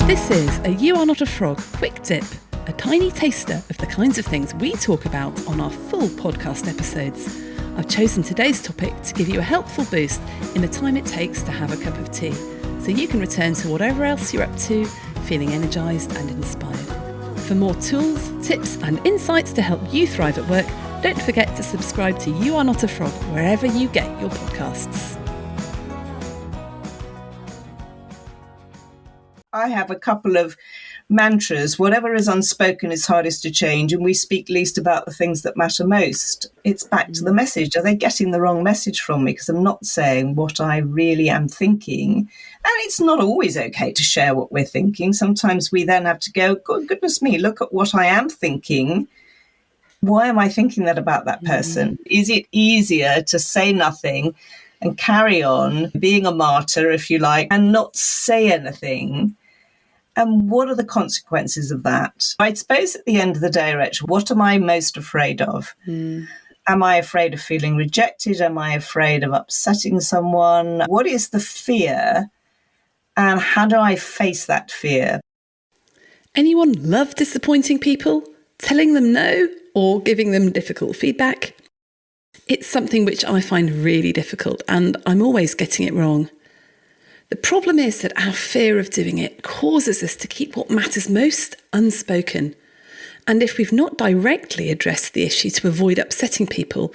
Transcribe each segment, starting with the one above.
This is a You Are Not a Frog quick dip, a tiny taster of the kinds of things we talk about on our full podcast episodes. I've chosen today's topic to give you a helpful boost in the time it takes to have a cup of tea, so you can return to whatever else you're up to, feeling energised and inspired. For more tools, tips and insights to help you thrive at work, don't forget to subscribe to You Are Not a Frog wherever you get your podcasts. I have a couple of mantras. Whatever is unspoken is hardest to change, and we speak least about the things that matter most. It's back to the message. Are they getting the wrong message from me? Because I'm not saying what I really am thinking. And it's not always okay to share what we're thinking. Sometimes we then have to go, good goodness me, look at what I am thinking. Why am I thinking that about that person? Is it easier to say nothing and carry on being a martyr, if you like, and not say anything? And what are the consequences of that? I suppose at the end of the day, Rachel, what am I most afraid of? Am I afraid of feeling rejected? Am I afraid of upsetting someone? What is the fear? And how do I face that fear? Anyone love disappointing people, telling them no, or giving them difficult feedback? It's something which I find really difficult, and I'm always getting it wrong. The problem is that our fear of doing it causes us to keep what matters most unspoken. And if we've not directly addressed the issue to avoid upsetting people,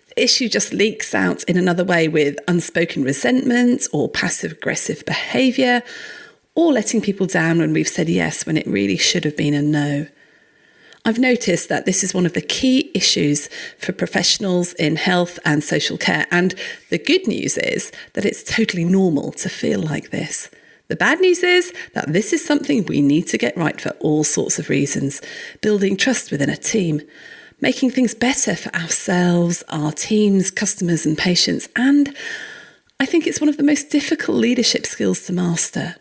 the issue just leaks out in another way with unspoken resentment or passive-aggressive behaviour, or letting people down when we've said yes when it really should have been a no. I've noticed that this is one of the key issues for professionals in health and social care. And the good news is that it's totally normal to feel like this. The bad news is that this is something we need to get right for all sorts of reasons. Building trust within a team, making things better for ourselves, our teams, customers and patients. And I think it's one of the most difficult leadership skills to master.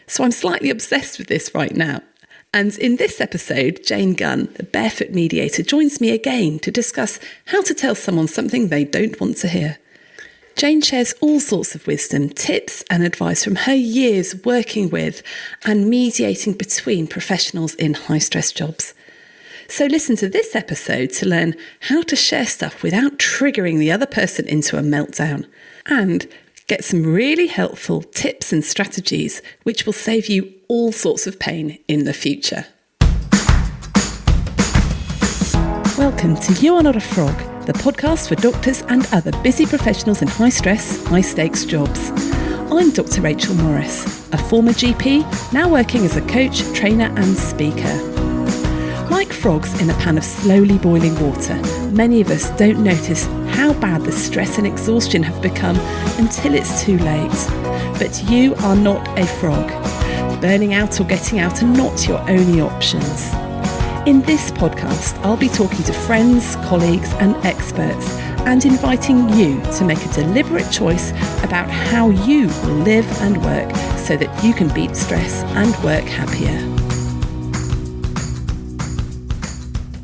So I'm slightly obsessed with this right now. And in this episode, Jane Gunn, the barefoot mediator, joins me again to discuss how to tell someone something they don't want to hear. Jane shares all sorts of wisdom, tips and advice from her years working with and mediating between professionals in high-stress jobs. So listen to this episode to learn how to share stuff without triggering the other person into a meltdown, and get some really helpful tips and strategies which will save you all sorts of pain in the future. Welcome to You Are Not a Frog, the podcast for doctors and other busy professionals in high-stress, high-stakes jobs. I'm Dr. Rachel Morris, a former GP, now working as a coach, trainer and speaker. Like frogs in a pan of slowly boiling water, many of us don't notice how bad the stress and exhaustion have become until it's too late. But you are not a frog. Burning out or getting out are not your only options. In this podcast, I'll be talking to friends, colleagues and experts and inviting you to make a deliberate choice about how you will live and work so that you can beat stress and work happier.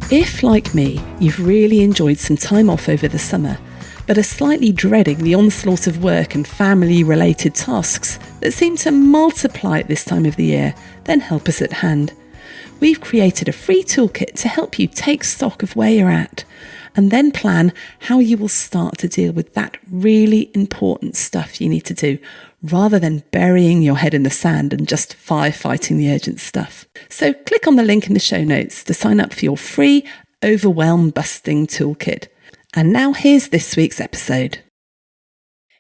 If, like me, you've really enjoyed some time off over the summer, but are slightly dreading the onslaught of work and family-related tasks that seem to multiply at this time of the year, then help us at hand. We've created a free toolkit to help you take stock of where you're at, and then plan how you will start to deal with that really important stuff you need to do, rather than burying your head in the sand and just firefighting the urgent stuff. So click on the link in the show notes to sign up for your free overwhelm busting toolkit. And now here's this week's episode.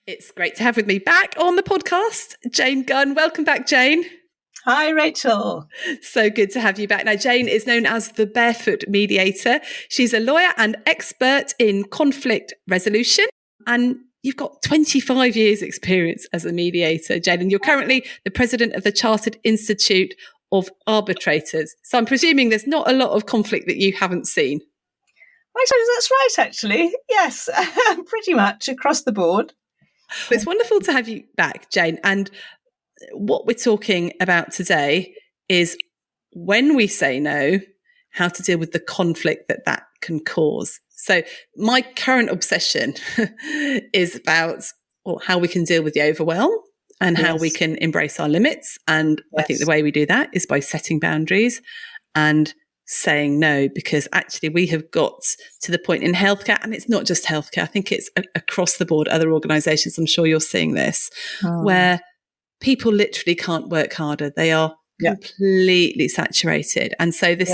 It's great to have with me back on the podcast, Jane Gunn. Welcome back, Jane. Hi, Rachel. So good to have you back. Now, Jane is known as the barefoot mediator. She's a lawyer and expert in conflict resolution, and you've got 25 years experience as a mediator, Jane, and you're currently the president of the Chartered Institute of Arbitrators. So I'm presuming there's not a lot of conflict that you haven't seen. I suppose that's right, actually. Yes, pretty much across the board. It's wonderful to have you back, Jane. And what we're talking about today is when we say no, how to deal with the conflict that can cause. So my current obsession is about how we can deal with the overwhelm and how we can embrace our limits. And I think the way we do that is by setting boundaries and saying no, because actually we have got to the point in healthcare, and it's not just healthcare, I think it's across the board, other organizations, I'm sure you're seeing this, where people literally can't work harder. They are completely saturated. And so this,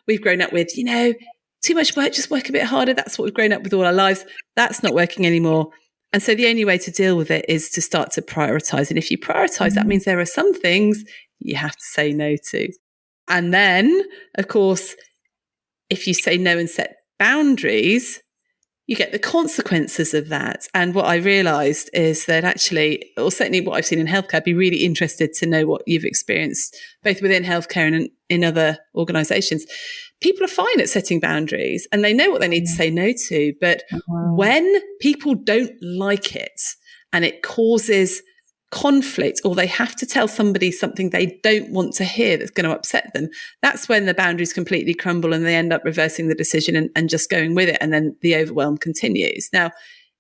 we've grown up with, too much work, just work a bit harder. That's what we've grown up with all our lives. That's not working anymore. And so the only way to deal with it is to start to prioritize. And if you prioritize, that means there are some things you have to say no to. And then, of course, if you say no and set boundaries, you get the consequences of that. And what I realized is that actually, or certainly what I've seen in healthcare, I'd be really interested to know what you've experienced, both within healthcare and in other organizations. People are fine at setting boundaries and they know what they need to say no to. But when people don't like it and it causes conflict, or they have to tell somebody something they don't want to hear that's going to upset them, that's when the boundaries completely crumble and they end up reversing the decision and just going with it. And then the overwhelm continues. Now,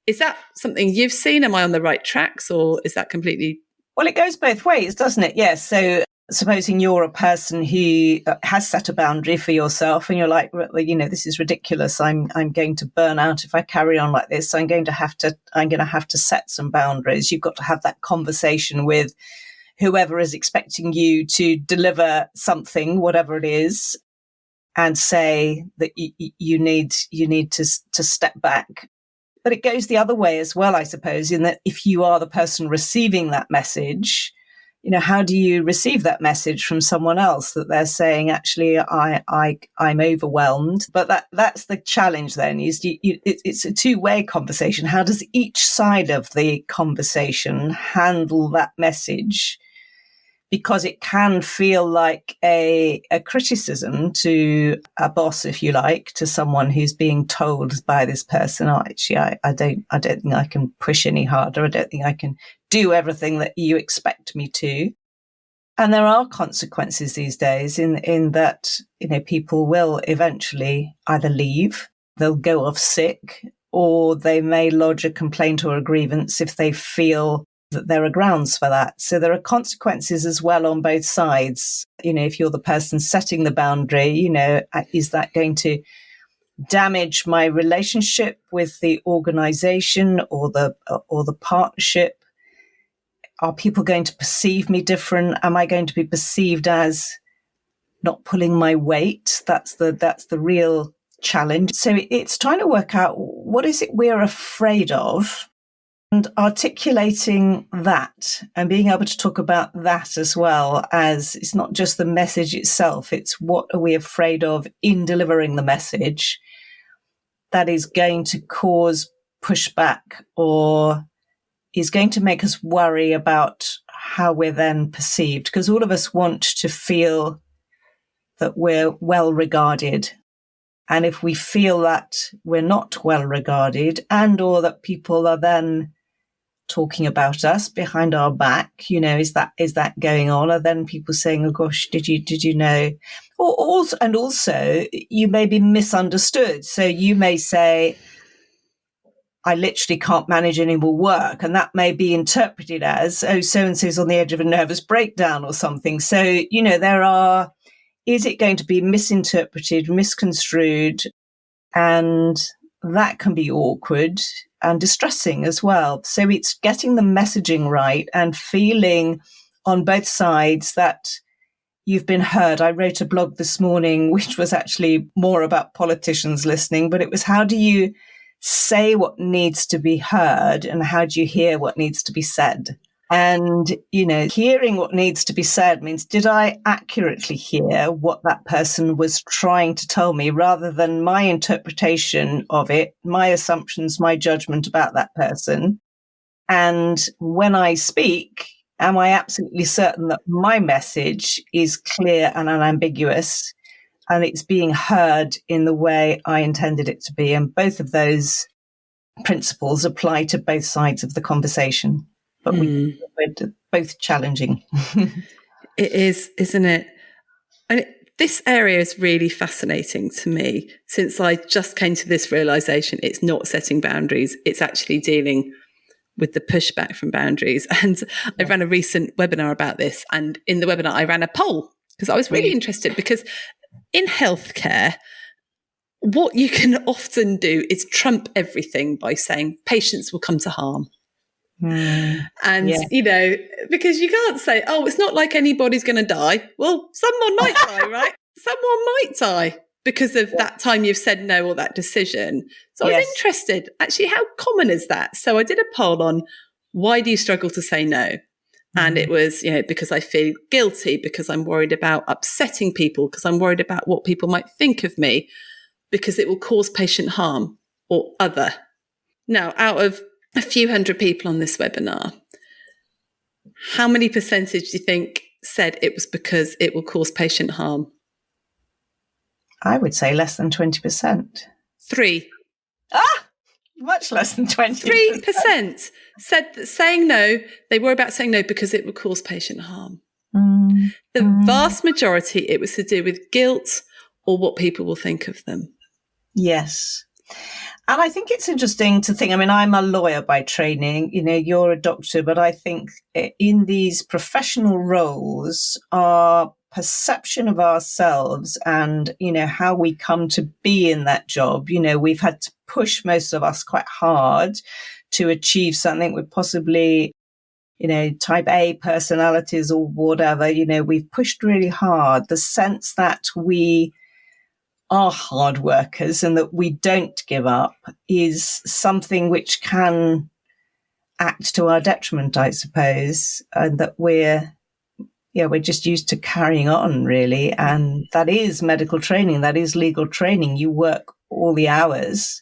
is that something you've seen? Am I on the right tracks, or is that completely... Well, it goes both ways, doesn't it? Yes. So supposing you're a person who has set a boundary for yourself and you're like, this is ridiculous. I'm going to burn out if I carry on like this. I'm going to have to set some boundaries. You've got to have that conversation with whoever is expecting you to deliver something, whatever it is, and say that you need to step back. But it goes the other way as well, I suppose, in that if you are the person receiving that message, how do you receive that message from someone else that they're saying, actually, I'm overwhelmed? But that's the challenge then, is it's a two-way conversation. How does each side of the conversation handle that message? Because it can feel like a criticism to a boss, if you like, to someone who's being told by this person, I don't think I can push any harder. I don't think I can do everything that you expect me to. And there are consequences these days in that, people will eventually either leave, they'll go off sick, or they may lodge a complaint or a grievance if they feel that there are grounds for that. So there are consequences as well on both sides. If you're the person setting the boundary, is that going to damage my relationship with the organization or the partnership? Are people going to perceive me different? Am I going to be perceived as not pulling my weight? That's the real challenge. So it's trying to work out what is it we're afraid of, and articulating that and being able to talk about that as well, as it's not just the message itself, it's what are we afraid of in delivering the message that is going to cause pushback or is going to make us worry about how we're then perceived. Because all of us want to feel that we're well regarded. And if we feel that we're not well regarded, and or that people are then talking about us behind our back, is that going on? Are then people saying, oh gosh, did you know? Or also you may be misunderstood. So you may say, I literally can't manage any more work. And that may be interpreted as, oh, so-and-so's on the edge of a nervous breakdown or something. So, is it going to be misinterpreted, misconstrued? And that can be awkward and distressing as well. So it's getting the messaging right and feeling on both sides that you've been heard. I wrote a blog this morning, which was actually more about politicians listening, but it was, how do you say what needs to be heard and how do you hear what needs to be said? And, hearing what needs to be said means, did I accurately hear what that person was trying to tell me, rather than my interpretation of it, my assumptions, my judgment about that person? And when I speak, am I absolutely certain that my message is clear and unambiguous and it's being heard in the way I intended it to be? And both of those principles apply to both sides of the conversation. But we're both challenging. It is, isn't it? And this area is really fascinating to me, since I just came to this realization. It's not setting boundaries. It's actually dealing with the pushback from boundaries. And I ran a recent webinar about this. And in the webinar, I ran a poll because I was really interested, because in healthcare, what you can often do is trump everything by saying patients will come to harm. And, because you can't say, oh, it's not like anybody's going to die. Well, someone might die, right? Someone might die because of that time you've said no or that decision. So I was interested, actually, how common is that? So I did a poll on, why do you struggle to say no? And it was, because I feel guilty, because I'm worried about upsetting people, because I'm worried about what people might think of me, because it will cause patient harm or other. Now, out of a few hundred people on this webinar, how many percentage do you think said it was because it will cause patient harm? I would say less than 20%. 3. Much less than 20%. 3% said that saying no, they were about saying no because it would cause patient harm. The vast majority, it was to do with guilt or what people will think of them. Yes. And I think it's interesting to think, I mean, I'm a lawyer by training, you're a doctor, but I think in these professional roles, our perception of ourselves and, how we come to be in that job, we've had to push, most of us, quite hard to achieve something. We're possibly, type A personalities or whatever, we've pushed really hard. The sense that we are hard workers and that we don't give up is something which can act to our detriment, I suppose, and that we're just used to carrying on, really. And that is medical training, that is legal training. You work all the hours,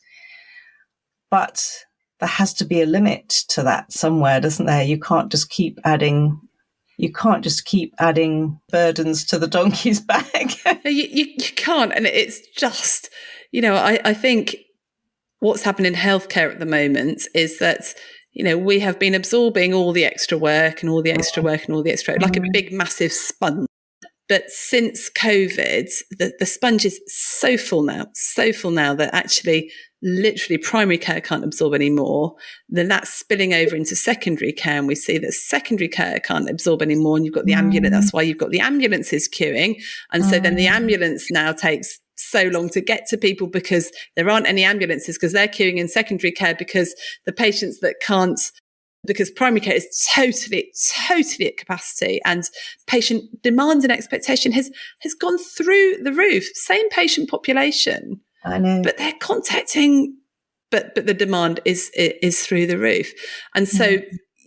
but there has to be a limit to that somewhere, doesn't there? You can't just keep adding burdens to the donkey's back. You can't. And it's just, I think what's happened in healthcare at the moment is that, we have been absorbing all the extra work and all the extra work and all the extra, like a big, massive sponge. But since COVID, the sponge is so full now that actually literally primary care can't absorb anymore. Then that's spilling over into secondary care. And we see that secondary care can't absorb anymore. And you've got the ambulance. That's why you've got the ambulances queuing. And so then the ambulance now takes so long to get to people because there aren't any ambulances because they're queuing in secondary care because the patients that can't, because primary care is totally at capacity and patient demand and expectation has gone through the roof. Same patient population, I know, but they're contacting, but the demand is through the roof. And so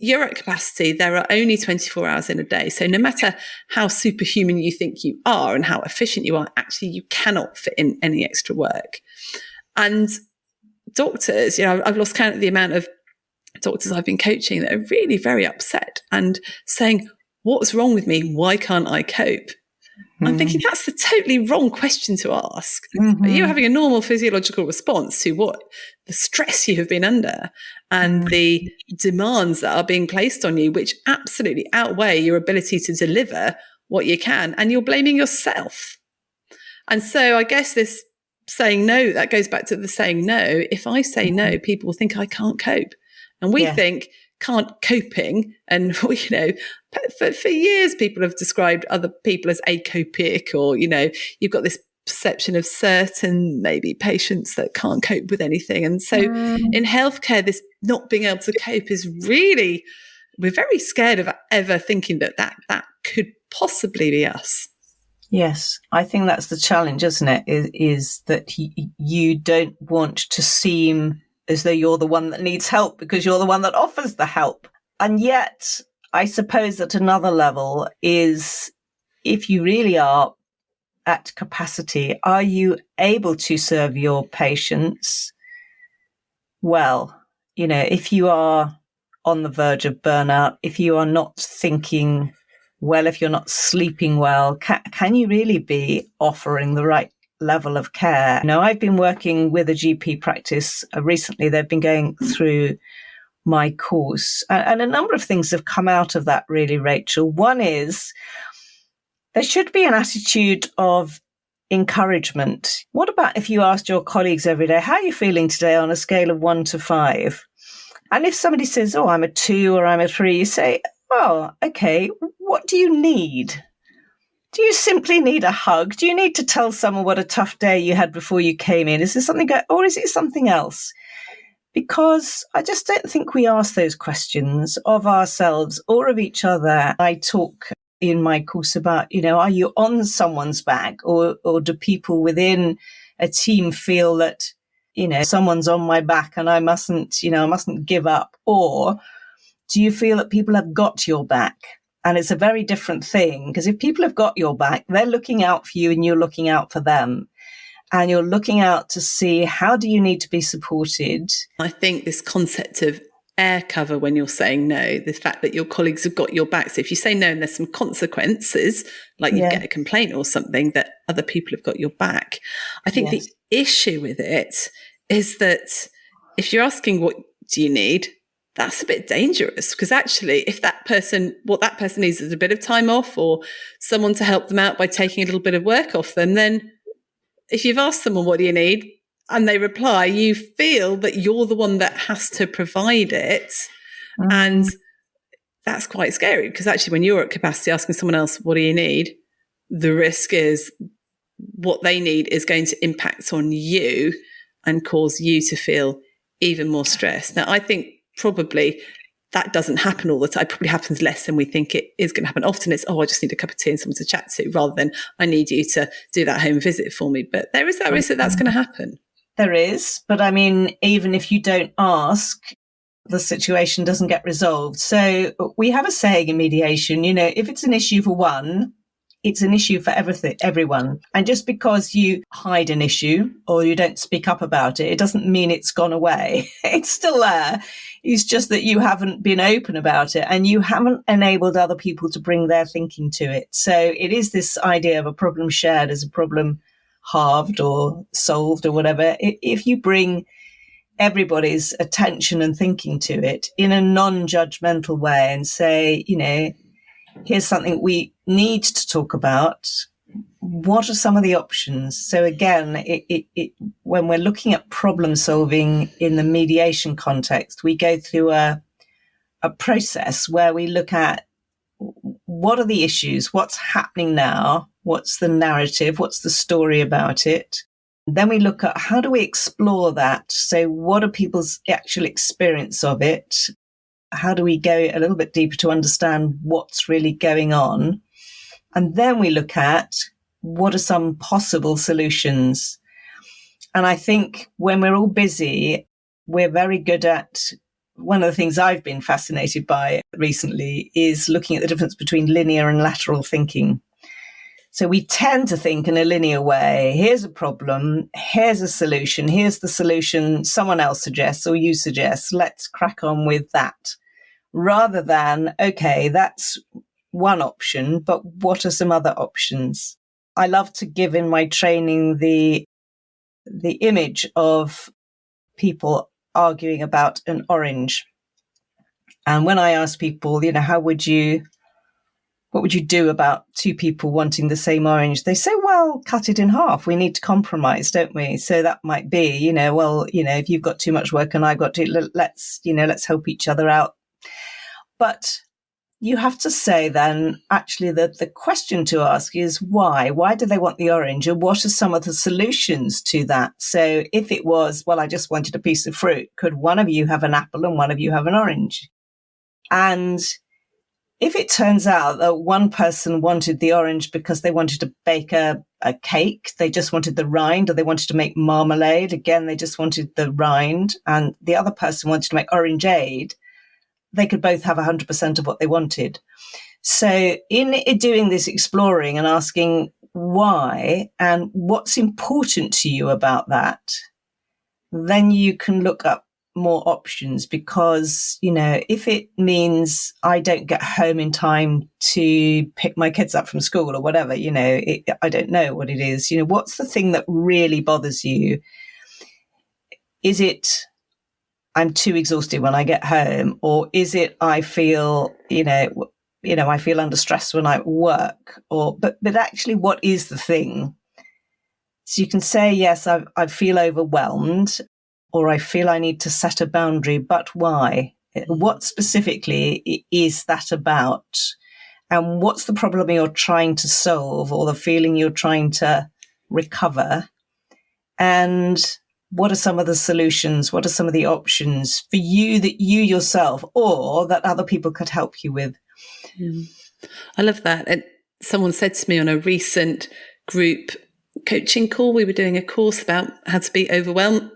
you're at capacity. There are only 24 hours in a day. So no matter how superhuman you think you are and how efficient you are, actually you cannot fit in any extra work. And doctors, I've lost count of the amount of doctors I've been coaching that are really very upset and saying, what's wrong with me? Why can't I cope? I'm thinking that's the totally wrong question to ask. You're having a normal physiological response to what the stress you have been under and the demands that are being placed on you, which absolutely outweigh your ability to deliver what you can. And you're blaming yourself. And so I guess this saying no, that goes back to the saying no. If I say no, people will think I can't cope. And we think can't coping. And, for years, people have described other people as acopic or, you've got this perception of certain maybe patients that can't cope with anything. And so in healthcare, this not being able to cope is really, we're very scared of ever thinking that could possibly be us. Yes, I think that's the challenge, isn't it? Is that you don't want to seem as though you're the one that needs help because you're the one that offers the help. And yet, I suppose at another level is if you really are at capacity, are you able to serve your patients well? If you are on the verge of burnout, if you are not thinking well, if you're not sleeping well, can you really be offering the right level of care? I've been working with a GP practice recently. They've been going through my course and a number of things have come out of that, really, Rachel. One is there should be an attitude of encouragement. What about if you asked your colleagues every day, how are you feeling today on a scale of 1 to 5? And if somebody says, oh, I'm a 2 or I'm a 3, you say, oh, okay, what do you need? Do you simply need a hug? Do you need to tell someone what a tough day you had before you came in? Is there something, or is it something else? Because I just don't think we ask those questions of ourselves or of each other. I talk in my course about, are you on someone's back, or do people within a team feel that, someone's on my back and I mustn't give up? Or do you feel that people have got your back? And it's a very different thing, because if people have got your back, they're looking out for you and you're looking out for them. And you're looking out to see, how do you need to be supported? I think this concept of air cover when you're saying no, the fact that your colleagues have got your back. So if you say no and there's some consequences, like you get a complaint or something, that other people have got your back. I think the issue with it is that if you're asking what do you need, that's a bit dangerous, because actually what that person needs is a bit of time off or someone to help them out by taking a little bit of work off them. Then if you've asked someone, what do you need? And they reply, you feel that you're the one that has to provide it. Mm. And that's quite scary, because actually when you're at capacity asking someone else, what do you need? The risk is what they need is going to impact on you and cause you to feel even more stressed. Now, I think probably that doesn't happen all the time. It probably happens less than we think it is going to happen. Often it's, I just need a cup of tea and someone to chat to, rather than I need you to do that home visit for me. But there is that risk that that's going to happen. There is. But I mean, even if you don't ask, the situation doesn't get resolved. So we have a saying in mediation, if it's an issue for one, it's an issue for everyone. And just because you hide an issue or you don't speak up about it, it doesn't mean it's gone away. It's still there. It's just that you haven't been open about it and you haven't enabled other people to bring their thinking to it. So it is this idea of a problem shared as a problem halved or solved or whatever. If you bring everybody's attention and thinking to it in a non-judgmental way and say, here's something we need to talk about. What are some of the options? So again, when we're looking at problem solving in the mediation context, we go through a process where we look at what are the issues, what's happening now, what's the narrative, what's the story about it. Then we look at how do we explore that? So what are people's actual experience of it? How do we go a little bit deeper to understand what's really going on? And then we look at what are some possible solutions. And I think when we're all busy, we're very good at, one of the things I've been fascinated by recently is looking at the difference between linear and lateral thinking. So we tend to think in a linear way. Here's a problem. Here's a solution. Here's the solution someone else suggests or you suggest. Let's crack on with that. Rather than, okay, that's one option, but what are some other options? I love to give in my training the image of people arguing about an orange. And when I ask people, what would you do about two people wanting the same orange? They say, well, cut it in half. We need to compromise, don't we? So that might be, if you've got too much work and I've got to, let's help each other out. But you have to say then, actually, the question to ask is why? Why do they want the orange? And what are some of the solutions to that? So if it was, well, I just wanted a piece of fruit, could one of you have an apple and one of you have an orange? And if it turns out that one person wanted the orange because they wanted to bake a cake, they just wanted the rind, or they wanted to make marmalade, again, they just wanted the rind, and the other person wanted to make orangeade, they could both have 100% of what they wanted. So in doing this exploring and asking why and what's important to you about that, then you can look up more options, because, if it means I don't get home in time to pick my kids up from school or whatever, I don't know what it is. What's the thing that really bothers you? Is it I'm too exhausted when I get home, or is it I feel, I feel under stress when I work, but actually what is the thing? So you can say, yes, I feel overwhelmed. or I feel I need to set a boundary, but why? What specifically is that about? And what's the problem you're trying to solve, or the feeling you're trying to recover? And what are some of the solutions? What are some of the options for you that you yourself or that other people could help you with? I love that. And someone said to me on a recent group coaching call, we were doing a course about how to be overwhelmed.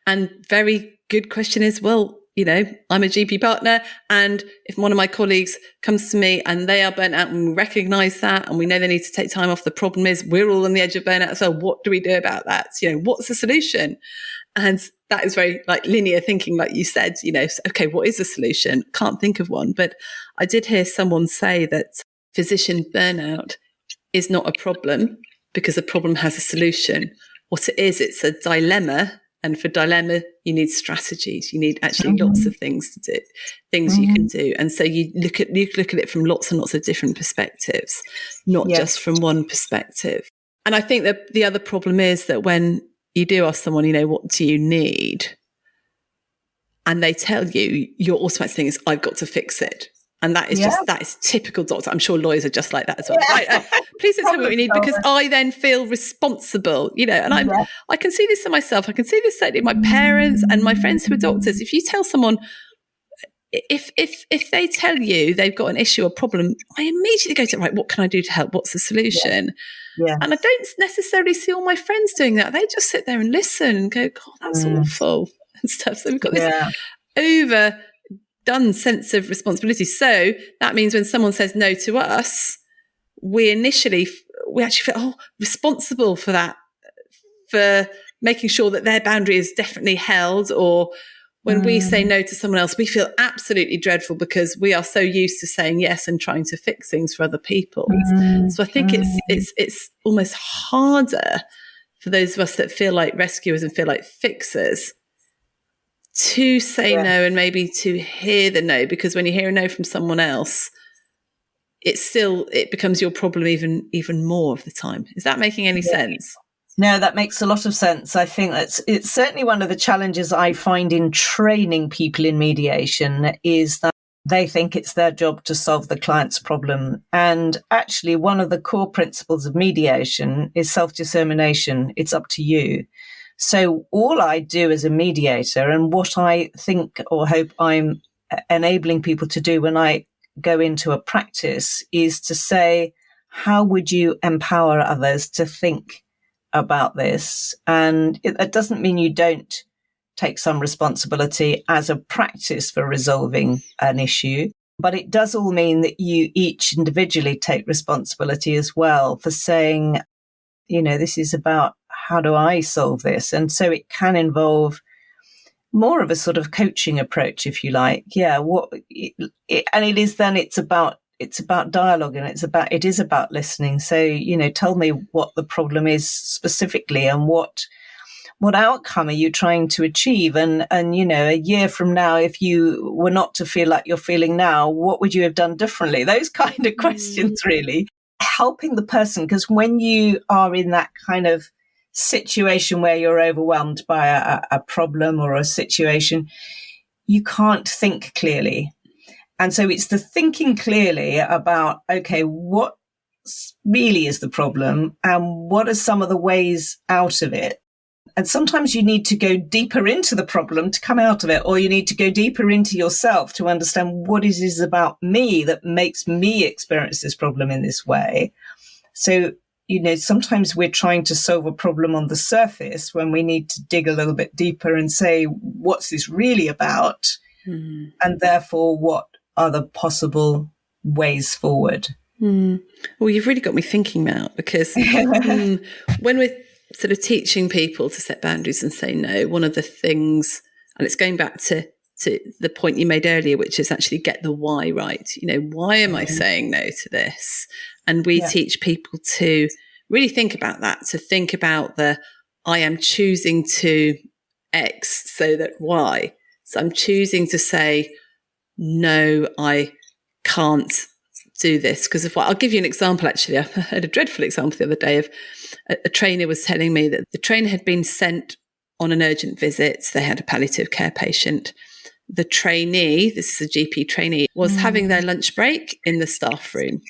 And very good question is, well, you know, I'm a GP partner, and if one of my colleagues comes to me and they are burnt out, and we recognize that and we know they need to take time off, the problem is we're all on the edge of burnout. So what do we do about that? You know, what's the solution? And that is very like linear thinking, like you said, you know, okay, what is the solution? Can't think of one. But I did hear someone say that physician burnout is not a problem because a problem has a solution. What it is, it's a dilemma. And for dilemma, you need strategies. You need actually lots of things to do, things you can do. And so you look at it from lots and lots of different perspectives, not just from one perspective. And I think that the other problem is that when you do ask someone, you know, what do you need? And they tell you, your automatic thing is, I've got to fix it. And that is that is typical doctor. I'm sure lawyers are just like that as well. Right? Please don't tell me what you need, because I then feel responsible, you know, and I can see this in myself. I can see this certainly in my parents and my friends who are doctors. If you tell someone, if they tell you they've got an issue or problem, I immediately go to, right, what can I do to help? What's the solution? Yeah. And I don't necessarily see all my friends doing that. They just sit there and listen and go, God, that's awful and stuff. So we've got this overdone sense of responsibility. So that means when someone says no to us, we actually feel responsible for that, for making sure that their boundary is definitely held. Or when we say no to someone else, we feel absolutely dreadful because we are so used to saying yes and trying to fix things for other people. So I think it's almost harder for those of us that feel like rescuers and feel like fixers to say no, and maybe to hear the no, because when you hear a no from someone else, it becomes your problem even more of the time. Is that making any sense? No, that makes a lot of sense. I think it's certainly one of the challenges I find in training people in mediation is that they think it's their job to solve the client's problem. And actually, one of the core principles of mediation is self-determination. It's up to you. So all I do as a mediator, and what I think or hope I'm enabling people to do when I go into a practice, is to say, how would you empower others to think about this? And that doesn't mean you don't take some responsibility as a practice for resolving an issue, but it does all mean that you each individually take responsibility as well for saying, you know, this is about, how do I solve this? And so it can involve more of a sort of coaching approach, if you like. Yeah. It's about dialogue, and it is about listening. So, you know, tell me what the problem is specifically, and what outcome are you trying to achieve? And, you know, a year from now, if you were not to feel like you're feeling now, what would you have done differently? Those kind of questions, really. Helping the person, because when you are in that kind of situation where you're overwhelmed by a problem or a situation, you can't think clearly. And so it's the thinking clearly about, okay, what really is the problem and what are some of the ways out of it? And sometimes you need to go deeper into the problem to come out of it, or you need to go deeper into yourself to understand what it is about me that makes me experience this problem in this way. So, you know, sometimes we're trying to solve a problem on the surface when we need to dig a little bit deeper and say, what's this really about? And therefore, what are the possible ways forward? Well, you've really got me thinking now, because when we're sort of teaching people to set boundaries and say no, one of the things, and it's going back to the point you made earlier, which is actually get the why right. You know, why am I saying no to this? And we teach people to really think about that, to think about I am choosing to X so that Y. So I'm choosing to say, no, I can't do this because of what. I'll give you an example, actually. I heard a dreadful example the other day of a trainer was telling me that the trainer had been sent on an urgent visit. They had a palliative care patient. The trainee, this is a GP trainee, was having their lunch break in the staff room.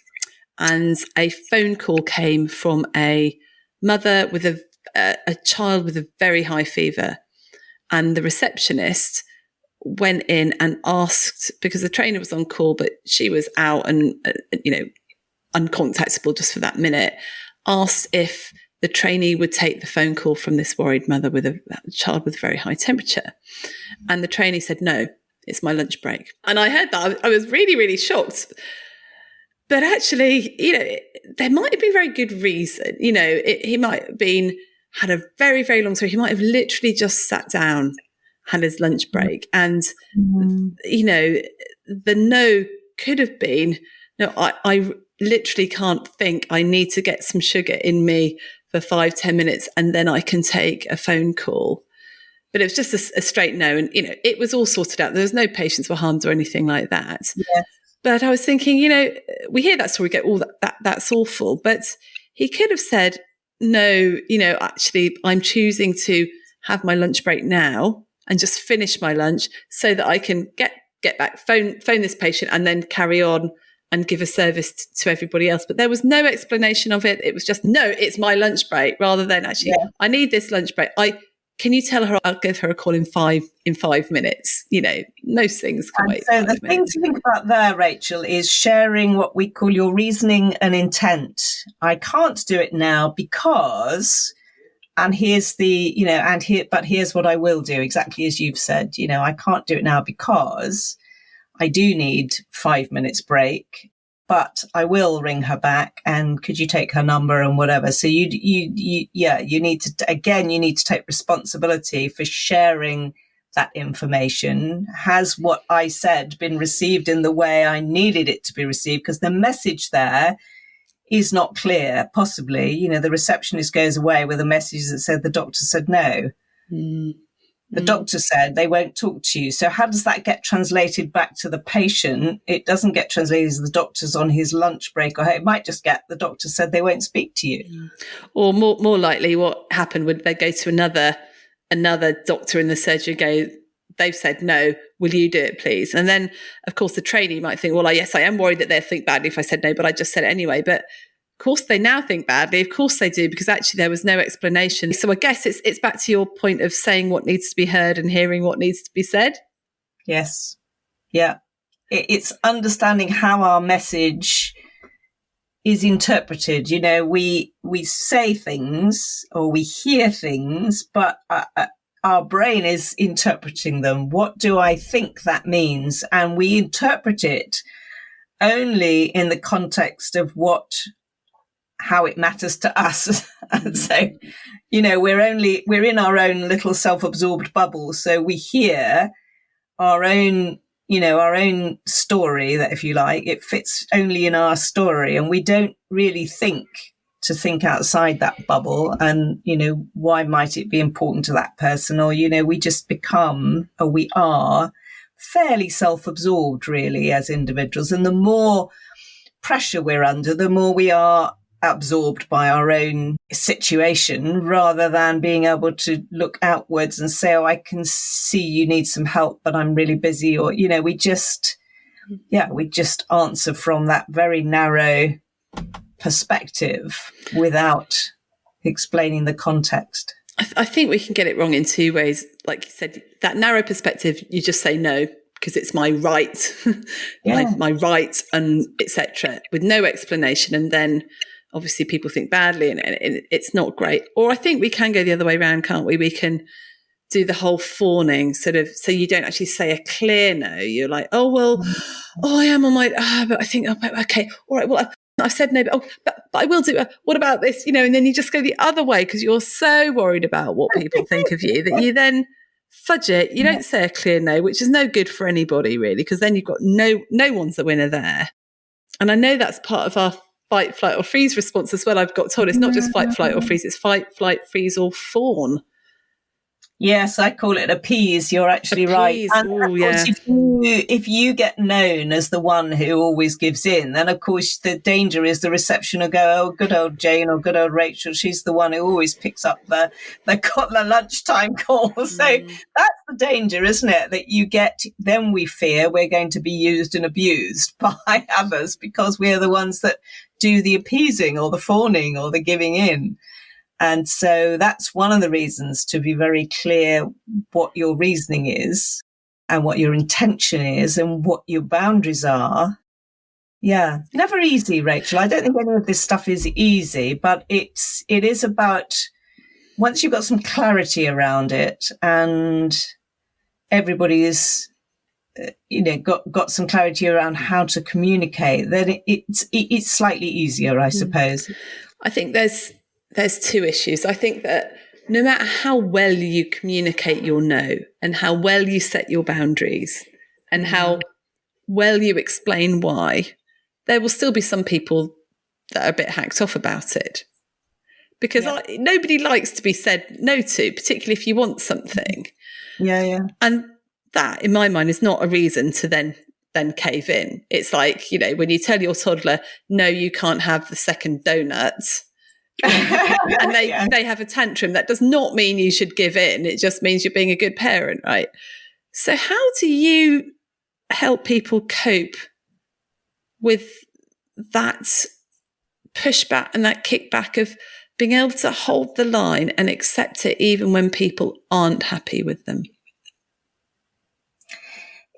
And a phone call came from a mother with a child with a very high fever. And the receptionist went in and asked, because the trainer was on call, but she was out and, uncontactable just for that minute, asked if the trainee would take the phone call from this worried mother with a child with very high temperature. And the trainee said, no, it's my lunch break. And I heard that. I was really, really shocked. But actually, there might have been very good reason. He might have had a very, very long story. He might have literally just sat down, had his lunch break. And, the no could have been, no, I literally can't think. I need to get some sugar in me for 5-10 minutes and then I can take a phone call. But it was just a straight no. And, it was all sorted out. There was no patients were harmed or anything like that. Yes. But I was thinking, we hear that story, go, oh, that's awful. But he could have said, no, actually, I'm choosing to have my lunch break now and just finish my lunch so that I can get back, phone this patient and then carry on and give a service to everybody else. But there was no explanation of it. It was just, no, it's my lunch break, rather than actually, I need this lunch break. Can you tell her I'll give her a call in 5 minutes? Most things can wait. So the thing to think about there, Rachel, is sharing what we call your reasoning and intent. I can't do it now because, and here's but here's what I will do, exactly as you've said. I can't do it now because I do need 5 minutes break, but I will ring her back and could you take her number and whatever. So you need to take responsibility for sharing that information. Has what I said been received in the way I needed it to be received? Because the message there is not clear, possibly. The receptionist goes away with a message that said the doctor said no. The doctor said they won't talk to you. So how does that get translated back to the patient? It doesn't get translated as the doctor's on his lunch break, or it might just get the doctor said they won't speak to you. Or more likely what happened would they go to another doctor in the surgery, they've said no, will you do it please? And then of course the trainee might think, well, yes, I am worried that they'll think badly if I said no, but I just said it anyway. But of course they now think badly. Of course they do, because actually there was no explanation. So I guess it's back to your point of saying what needs to be heard and hearing what needs to be said. Yes. Yeah. It's understanding how our message is interpreted. We say things or we hear things, but our brain is interpreting them. What do I think that means? And we interpret it only in the context of how it matters to us. And so, we're in our own little self-absorbed bubble. So we hear our own story, that if you like, it fits only in our story. And we don't really think outside that bubble and, why might it be important to that person? Or, we just become, or we are fairly self-absorbed really as individuals. And the more pressure we're under, the more we are absorbed by our own situation, rather than being able to look outwards and say, oh, I can see you need some help, but I'm really busy. Or, we just answer from that very narrow perspective without explaining the context. I think we can get it wrong in two ways. Like you said, that narrow perspective, you just say no, because it's my right, my right, and etc., with no explanation. And then obviously people think badly and it's not great. Or I think we can go the other way around, can't we? We can do the whole fawning sort of, so you don't actually say a clear no. You're like, oh, well, I am on my, but I think, okay, all right, well, I've said no, but I will do it. What about this? And then you just go the other way because you're so worried about what people think of you that you then fudge it. You don't say a clear no, which is no good for anybody really, because then you've got no one's the winner there. And I know that's part of our fight, flight or freeze response as well. I've got told it's not just fight, flight or freeze, it's fight, flight, freeze or fawn. Yes, I call it appease. You're actually right. Appease. And Oh, of course, yeah. if you get known as the one who always gives in, then of course the danger is the reception will go, oh, good old Jane or good old Rachel. She's the one who always picks up the lunchtime call. So that's the danger, isn't it? That you get, then we fear we're going to be used and abused by others because we're the ones that do the appeasing or the fawning or the giving in. And so that's one of the reasons to be very clear what your reasoning is and what your intention is and what your boundaries are. Yeah, never easy, Rachel. I don't think any of this stuff is easy, but it is about once you've got some clarity around it and everybody is, got some clarity around how to communicate, then it's slightly easier, I suppose. I think there's two issues. I think that no matter how well you communicate your no and how well you set your boundaries and how well you explain why, there will still be some people that are a bit hacked off about it. Because nobody likes to be said no to, particularly if you want something. Yeah. And that, in my mind, is not a reason to then cave in. It's like, when you tell your toddler, no, you can't have the second donut, and they have a tantrum, that does not mean you should give in. It just means you're being a good parent, right? So how do you help people cope with that pushback and that kickback of being able to hold the line and accept it even when people aren't happy with them?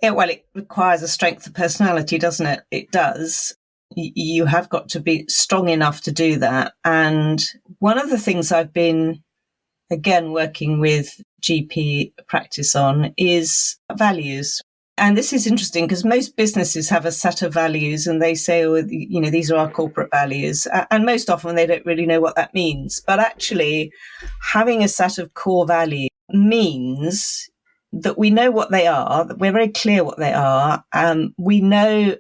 Yeah, well, it requires a strength of personality, doesn't it? It does. You have got to be strong enough to do that. And one of the things I've been, again, working with GP practice on is values. And this is interesting because most businesses have a set of values and they say, oh, these are our corporate values. And most often they don't really know what that means. But actually, having a set of core values means that we know what they are, that we're very clear what they are. We know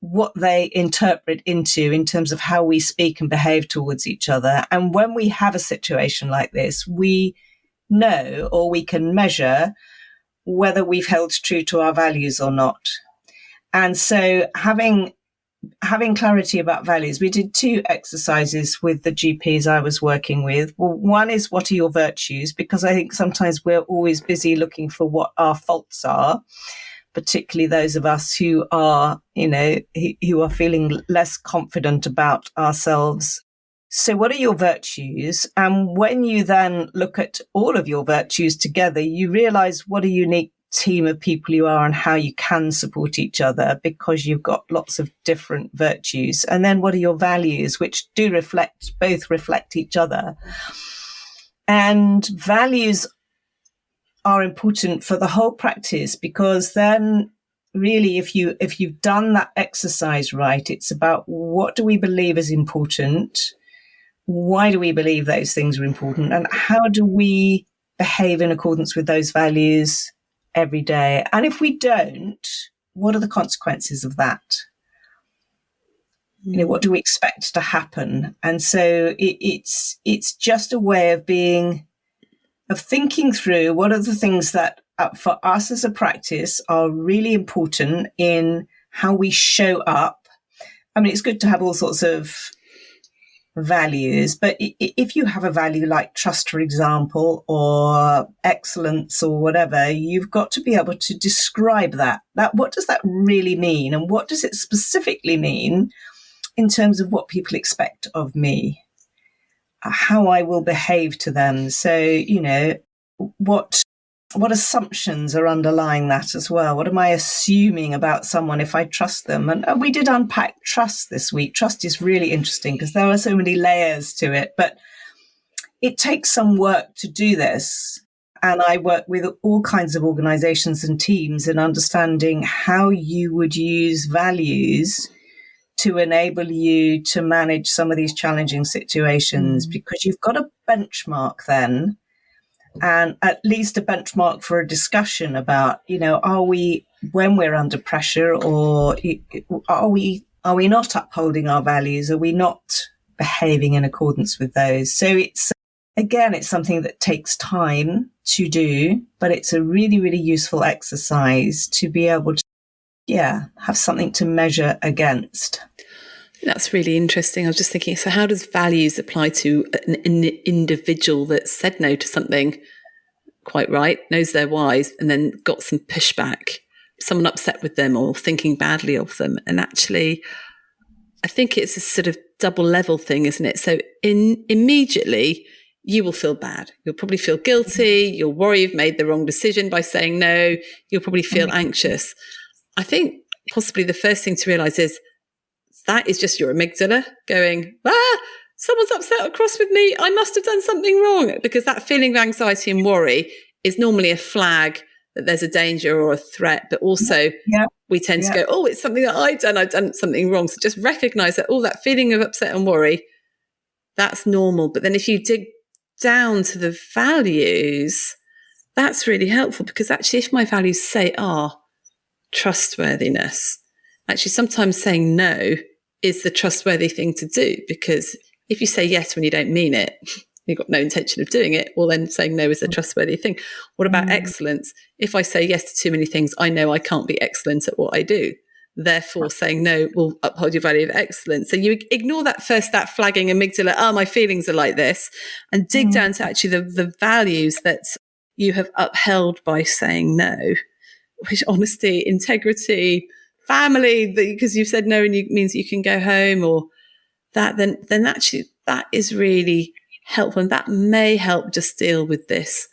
what they interpret into in terms of how we speak and behave towards each other. And when we have a situation like this, we know, or we can measure, whether we've held true to our values or not. And so having clarity about values, we did two exercises with the GPs I was working with. Well, one is, what are your virtues? Because I think sometimes we're always busy looking for what our faults are, particularly those of us who are, who are feeling less confident about ourselves. So what are your virtues? And when you then look at all of your virtues together, you realize what a unique team of people you are and how you can support each other because you've got lots of different virtues. And then what are your values, which do both reflect each other. And values are important for the whole practice, because then really if you've done that exercise right, it's about what do we believe is important, why do we believe those things are important, and how do we behave in accordance with those values every day. And if we don't, what are the consequences of that? What do we expect to happen? And so it's just a way of thinking through what are the things that for us as a practice are really important in how we show up. I mean, it's good to have all sorts of values, but if you have a value like trust, for example, or excellence or whatever, you've got to be able to describe that. What does that really mean? And what does it specifically mean in terms of what people expect of me? How I will behave to them. So, what assumptions are underlying that as well? What am I assuming about someone if I trust them? And we did unpack trust this week. Trust is really interesting because there are so many layers to it, but it takes some work to do this. And I work with all kinds of organizations and teams in understanding how you would use values to enable you to manage some of these challenging situations, because you've got a benchmark then, and at least a benchmark for a discussion about, are we, when we're under pressure, or are we not upholding our values? Are we not behaving in accordance with those? So Again, it's something that takes time to do, but it's a really, really useful exercise to be able to, have something to measure against. That's really interesting. I was just thinking, so how does values apply to an individual that said no to something quite right, knows they're wise, and then got some pushback, someone upset with them or thinking badly of them? And actually, I think it's a sort of double level thing, isn't it? So immediately you will feel bad. You'll probably feel guilty. You'll worry you've made the wrong decision by saying no. You'll probably feel anxious. I think possibly the first thing to realize is that is just your amygdala going, someone's upset or cross with me. I must have done something wrong, because that feeling of anxiety and worry is normally a flag that there's a danger or a threat, but also we tend to go, oh, it's something that I've done something wrong. So just recognize that, that feeling of upset and worry, that's normal. But then if you dig down to the values, that's really helpful, because actually if my values say trustworthiness, actually sometimes saying no is the trustworthy thing to do, because if you say yes when you don't mean it, you've got no intention of doing it, well then saying no is a trustworthy thing. What about excellence? If I say yes to too many things, I know I can't be excellent at what I do. Therefore, saying no will uphold your value of excellence. So you ignore that flagging amygdala, my feelings are like this, and dig down to actually the values that you have upheld by saying no, which honesty, integrity, family, because you've said no and it means you can go home, or that, then actually that is really helpful. And that may help just deal with this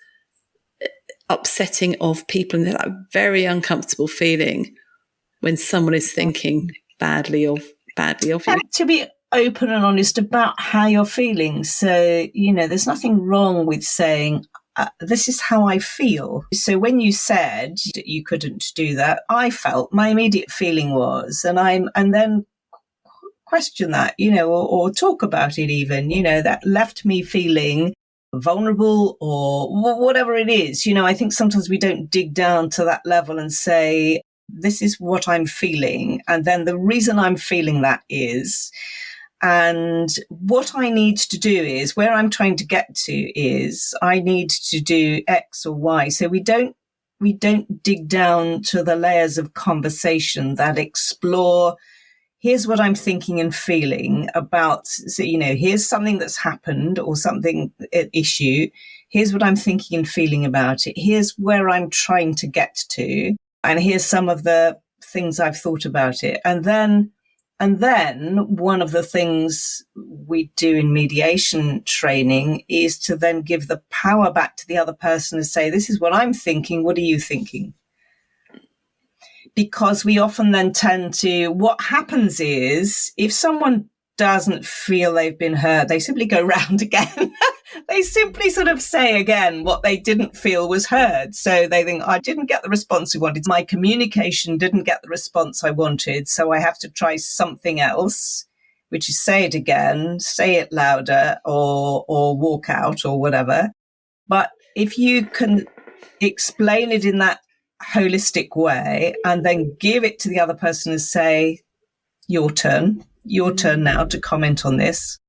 upsetting of people and that very uncomfortable feeling when someone is thinking badly of you. And to be open and honest about how you're feeling. So, there's nothing wrong with saying, this is how I feel. So when you said that you couldn't do that, I felt my immediate feeling was, and then question that, or talk about it even, that left me feeling vulnerable or whatever it is. I think sometimes we don't dig down to that level and say, this is what I'm feeling. And then the reason I'm feeling that is, and what I need to do is, where I'm trying to get to is, I need to do X or Y. So we don't dig down to the layers of conversation that explore, here's what I'm thinking and feeling about, so, here's something that's happened or something, an issue. Here's what I'm thinking and feeling about it. Here's where I'm trying to get to. And here's some of the things I've thought about it. And then one of the things we do in mediation training is to then give the power back to the other person and say, this is what I'm thinking. What are you thinking? Because we often then tend to, what happens is, if someone doesn't feel they've been heard, they simply go round again. They simply sort of say again what they didn't feel was heard. So they think, I didn't get the response I wanted. My communication didn't get the response I wanted. So I have to try something else, which is say it again, say it louder, or walk out or whatever. But if you can explain it in that holistic way and then give it to the other person and say, your turn now to comment on this.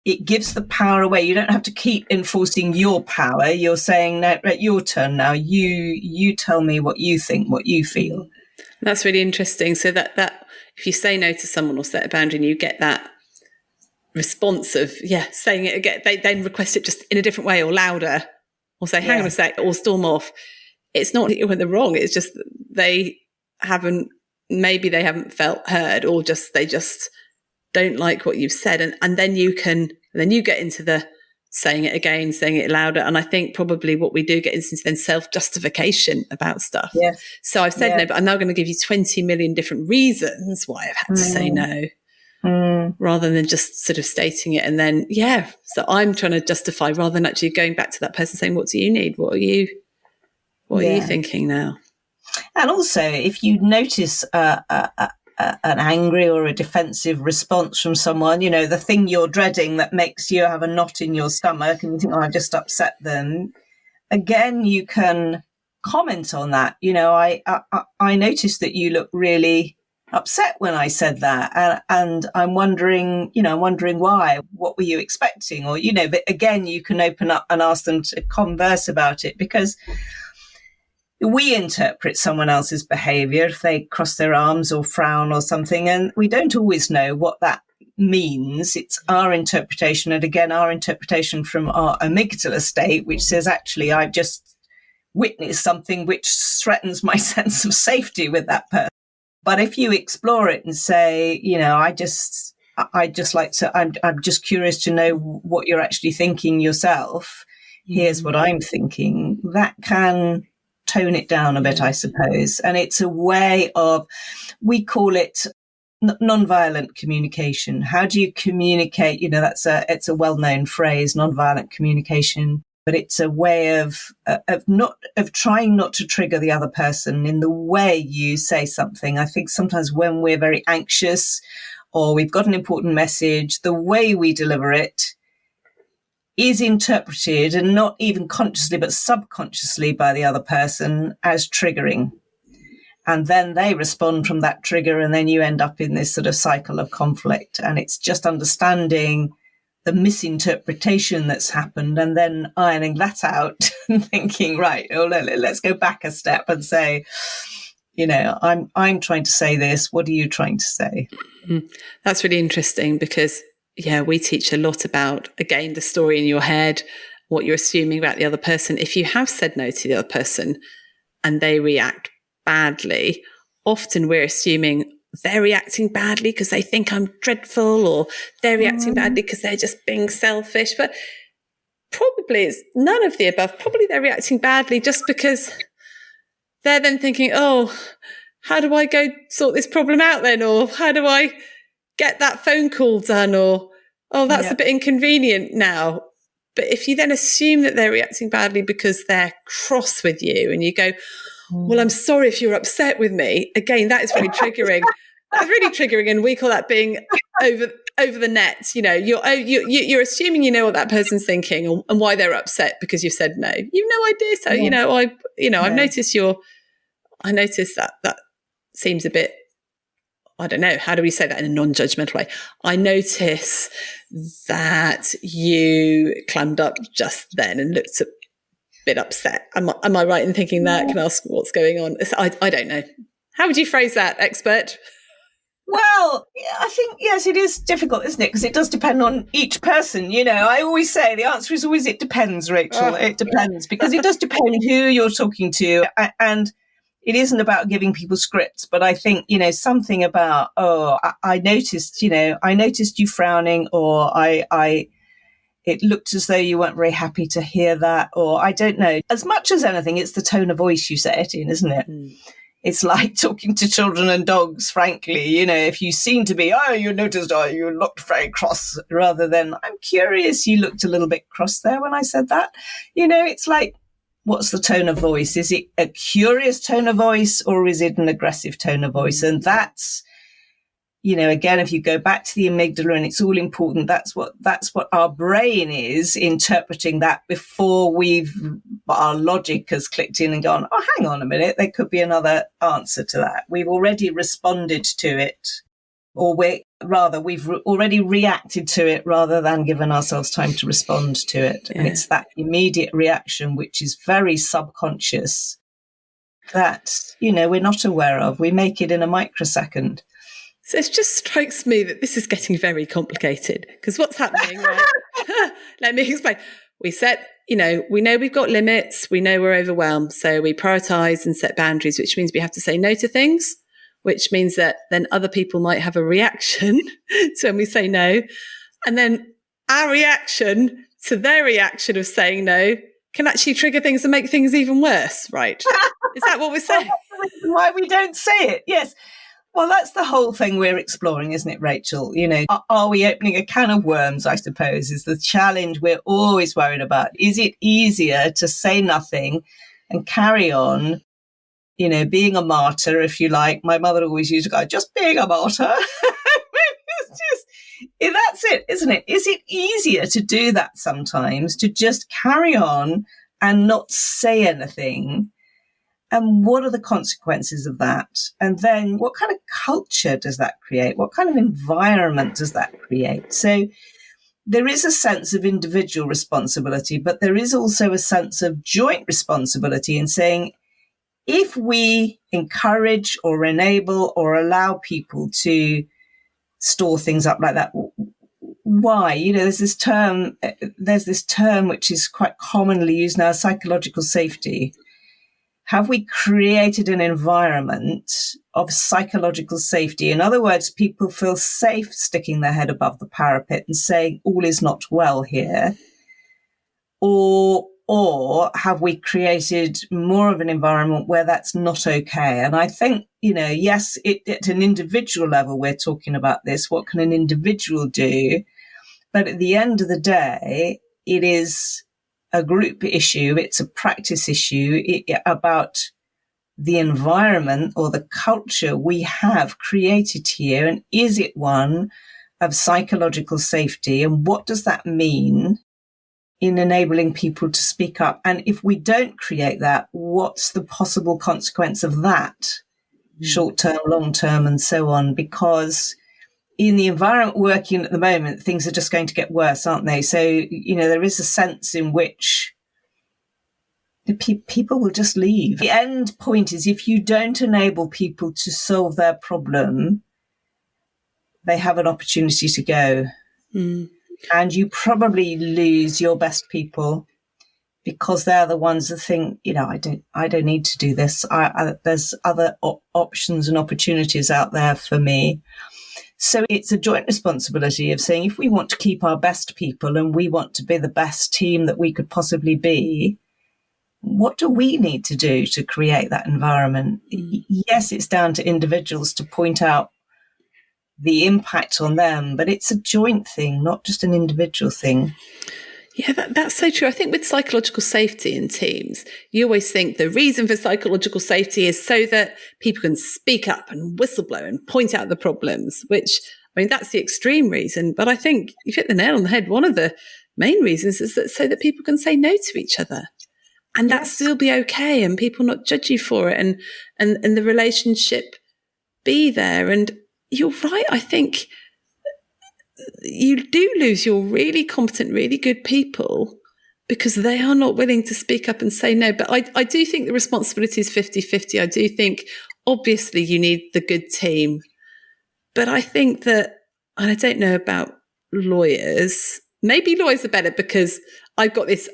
It gives the power away. You don't have to keep enforcing your power. You're saying, no, right, your turn now. You tell me what you think, what you feel. That's really interesting. So that if you say no to someone or set a boundary and you get that response of, saying it again, they then request it just in a different way or louder, or say, hang on a sec, or storm off. It's not that you're in the wrong. It's just they haven't felt heard, or they just don't like what you've said. And then you get into the saying it again, saying it louder. And I think probably what we do get into then self-justification about stuff. Yes. So I've said no, but I'm now going to give you 20 million different reasons why I've had to say no, rather than just sort of stating it. And then, so I'm trying to justify rather than actually going back to that person saying, what do you need? What are you thinking now? And also, if you notice an angry or a defensive response from someone, the thing you're dreading that makes you have a knot in your stomach and you think, I just upset them. Again, you can comment on that. I noticed that you look really upset when I said that. And I'm wondering why. What were you expecting? Or, but again, you can open up and ask them to converse about it, because we interpret someone else's behavior if they cross their arms or frown or something, and we don't always know what that means. It's our interpretation, and again, our interpretation from our amygdala state, which says, actually, I've just witnessed something which threatens my sense of safety with that person. But if you explore it and say, I'm just curious to know what you're actually thinking yourself. Here's what I'm thinking. That can tone it down a bit, I suppose. And it's a way of, we call it nonviolent communication. How do you communicate? It's a well-known phrase, nonviolent communication, but it's a way of trying not to trigger the other person in the way you say something. I think sometimes when we're very anxious or we've got an important message, the way we deliver it is interpreted, and not even consciously, but subconsciously by the other person, as triggering. And then they respond from that trigger, and then you end up in this sort of cycle of conflict. And it's just understanding the misinterpretation that's happened and then ironing that out and thinking, right, let's go back a step and say, I'm trying to say this. What are you trying to say? That's really interesting, because we teach a lot about, again, the story in your head, what you're assuming about the other person. If you have said no to the other person and they react badly, often we're assuming they're reacting badly because they think I'm dreadful, or they're reacting badly because they're just being selfish. But probably it's none of the above. Probably they're reacting badly just because they're then thinking, oh, how do I go sort this problem out then? Or how do I get that phone call done? Or, oh, that's a bit inconvenient now. But if you then assume that they're reacting badly because they're cross with you, and you go, well, I'm sorry if you're upset with me. Again, that is really triggering. That's really triggering, and we call that being over the net. You're assuming you know what that person's thinking and why they're upset because you said no. You've no idea. So I've noticed I noticed that seems a bit, I don't know, how do we say that in a non-judgmental way? I notice that you clammed up just then and looked a bit upset. Am I right in thinking that? Can I ask what's going on? I don't know. How would you phrase that, expert? Well, I think, yes, it is difficult, isn't it? Because it does depend on each person. I always say the answer is always, it depends, Rachel. It depends, because it does depend who you're talking to. And it isn't about giving people scripts, but I think, something about, I noticed you frowning, or it looked as though you weren't very happy to hear that, or I don't know. As much as anything, it's the tone of voice you say it in, isn't it? It's like talking to children and dogs, frankly. If you seem to be, you noticed, you looked very cross, rather than, I'm curious, you looked a little bit cross there when I said that. It's like, what's the tone of voice? Is it a curious tone of voice, or is it an aggressive tone of voice? And that's, again, if you go back to the amygdala, and it's all important, that's what our brain is interpreting that before our logic has clicked in and gone, oh, hang on a minute, there could be another answer to that. We've already responded to it, or we've already reacted to it rather than given ourselves time to respond to it. Yeah. And it's that immediate reaction, which is very subconscious, that, we're not aware of. We make it in a microsecond. So it just strikes me that this is getting very complicated, because what's happening, right? Let me explain. We set, we know we've got limits. We know we're overwhelmed. So we prioritize and set boundaries, which means we have to say no to things, which means that then other people might have a reaction to when we say no. And then our reaction to their reaction of saying no can actually trigger things and make things even worse, right? Is that what we're saying? Well, that's the reason why we don't say it, yes. Well, that's the whole thing we're exploring, isn't it, Rachel? Are we opening a can of worms, I suppose, is the challenge we're always worried about. Is it easier to say nothing and carry on, being a martyr, if you like? My mother always used to go, just being a martyr. That's it, isn't it? Is it easier to do that sometimes, to just carry on and not say anything? And what are the consequences of that? And then what kind of culture does that create? What kind of environment does that create? So there is a sense of individual responsibility, but there is also a sense of joint responsibility in saying, if we encourage or enable or allow people to store things up like that, why? You know, there's this term which is quite commonly used now, psychological safety. Have we created an environment of psychological safety? In other words, people feel safe sticking their head above the parapet and saying all is not well here. Or have we created more of an environment where that's not okay? And I think, you know, yes, at an individual level, we're talking about this. What can an individual do? But at the end of the day, it is a group issue. It's a practice issue about the environment or the culture we have created here. And is it one of psychological safety? And what does that mean in enabling people to speak up? And if we don't create that, what's the possible consequence of that? Short term, long term, and so on? Because in the environment we're working at the moment, things are just going to get worse, aren't they? So, you know, there is a sense in which people will just leave. The end point is, if you don't enable people to solve their problem, they have an opportunity to go. And you probably lose your best people because they're the ones that think, you know, I don't need to do this. There's other options and opportunities out there for me. So it's a joint responsibility of saying, if we want to keep our best people and we want to be the best team that we could possibly be, what do we need to do to create that environment? Yes, it's down to individuals to point out the impact on them, but it's a joint thing, not just an individual thing. Yeah, that's so true. I think with psychological safety in teams, you always think the reason for psychological safety is so that people can speak up and whistleblow and point out the problems, which, I mean, that's the extreme reason. But I think you've hit the nail on the head. One of the main reasons is that so that people can say no to each other and that still be okay and people not judge you for it and the relationship be there. And you're right. I think you do lose your really competent, really good people because they are not willing to speak up and say no. But I do think the responsibility is 50-50. I do think, obviously, you need the good team. But I think that, and I don't know about lawyers, maybe lawyers are better because I've got this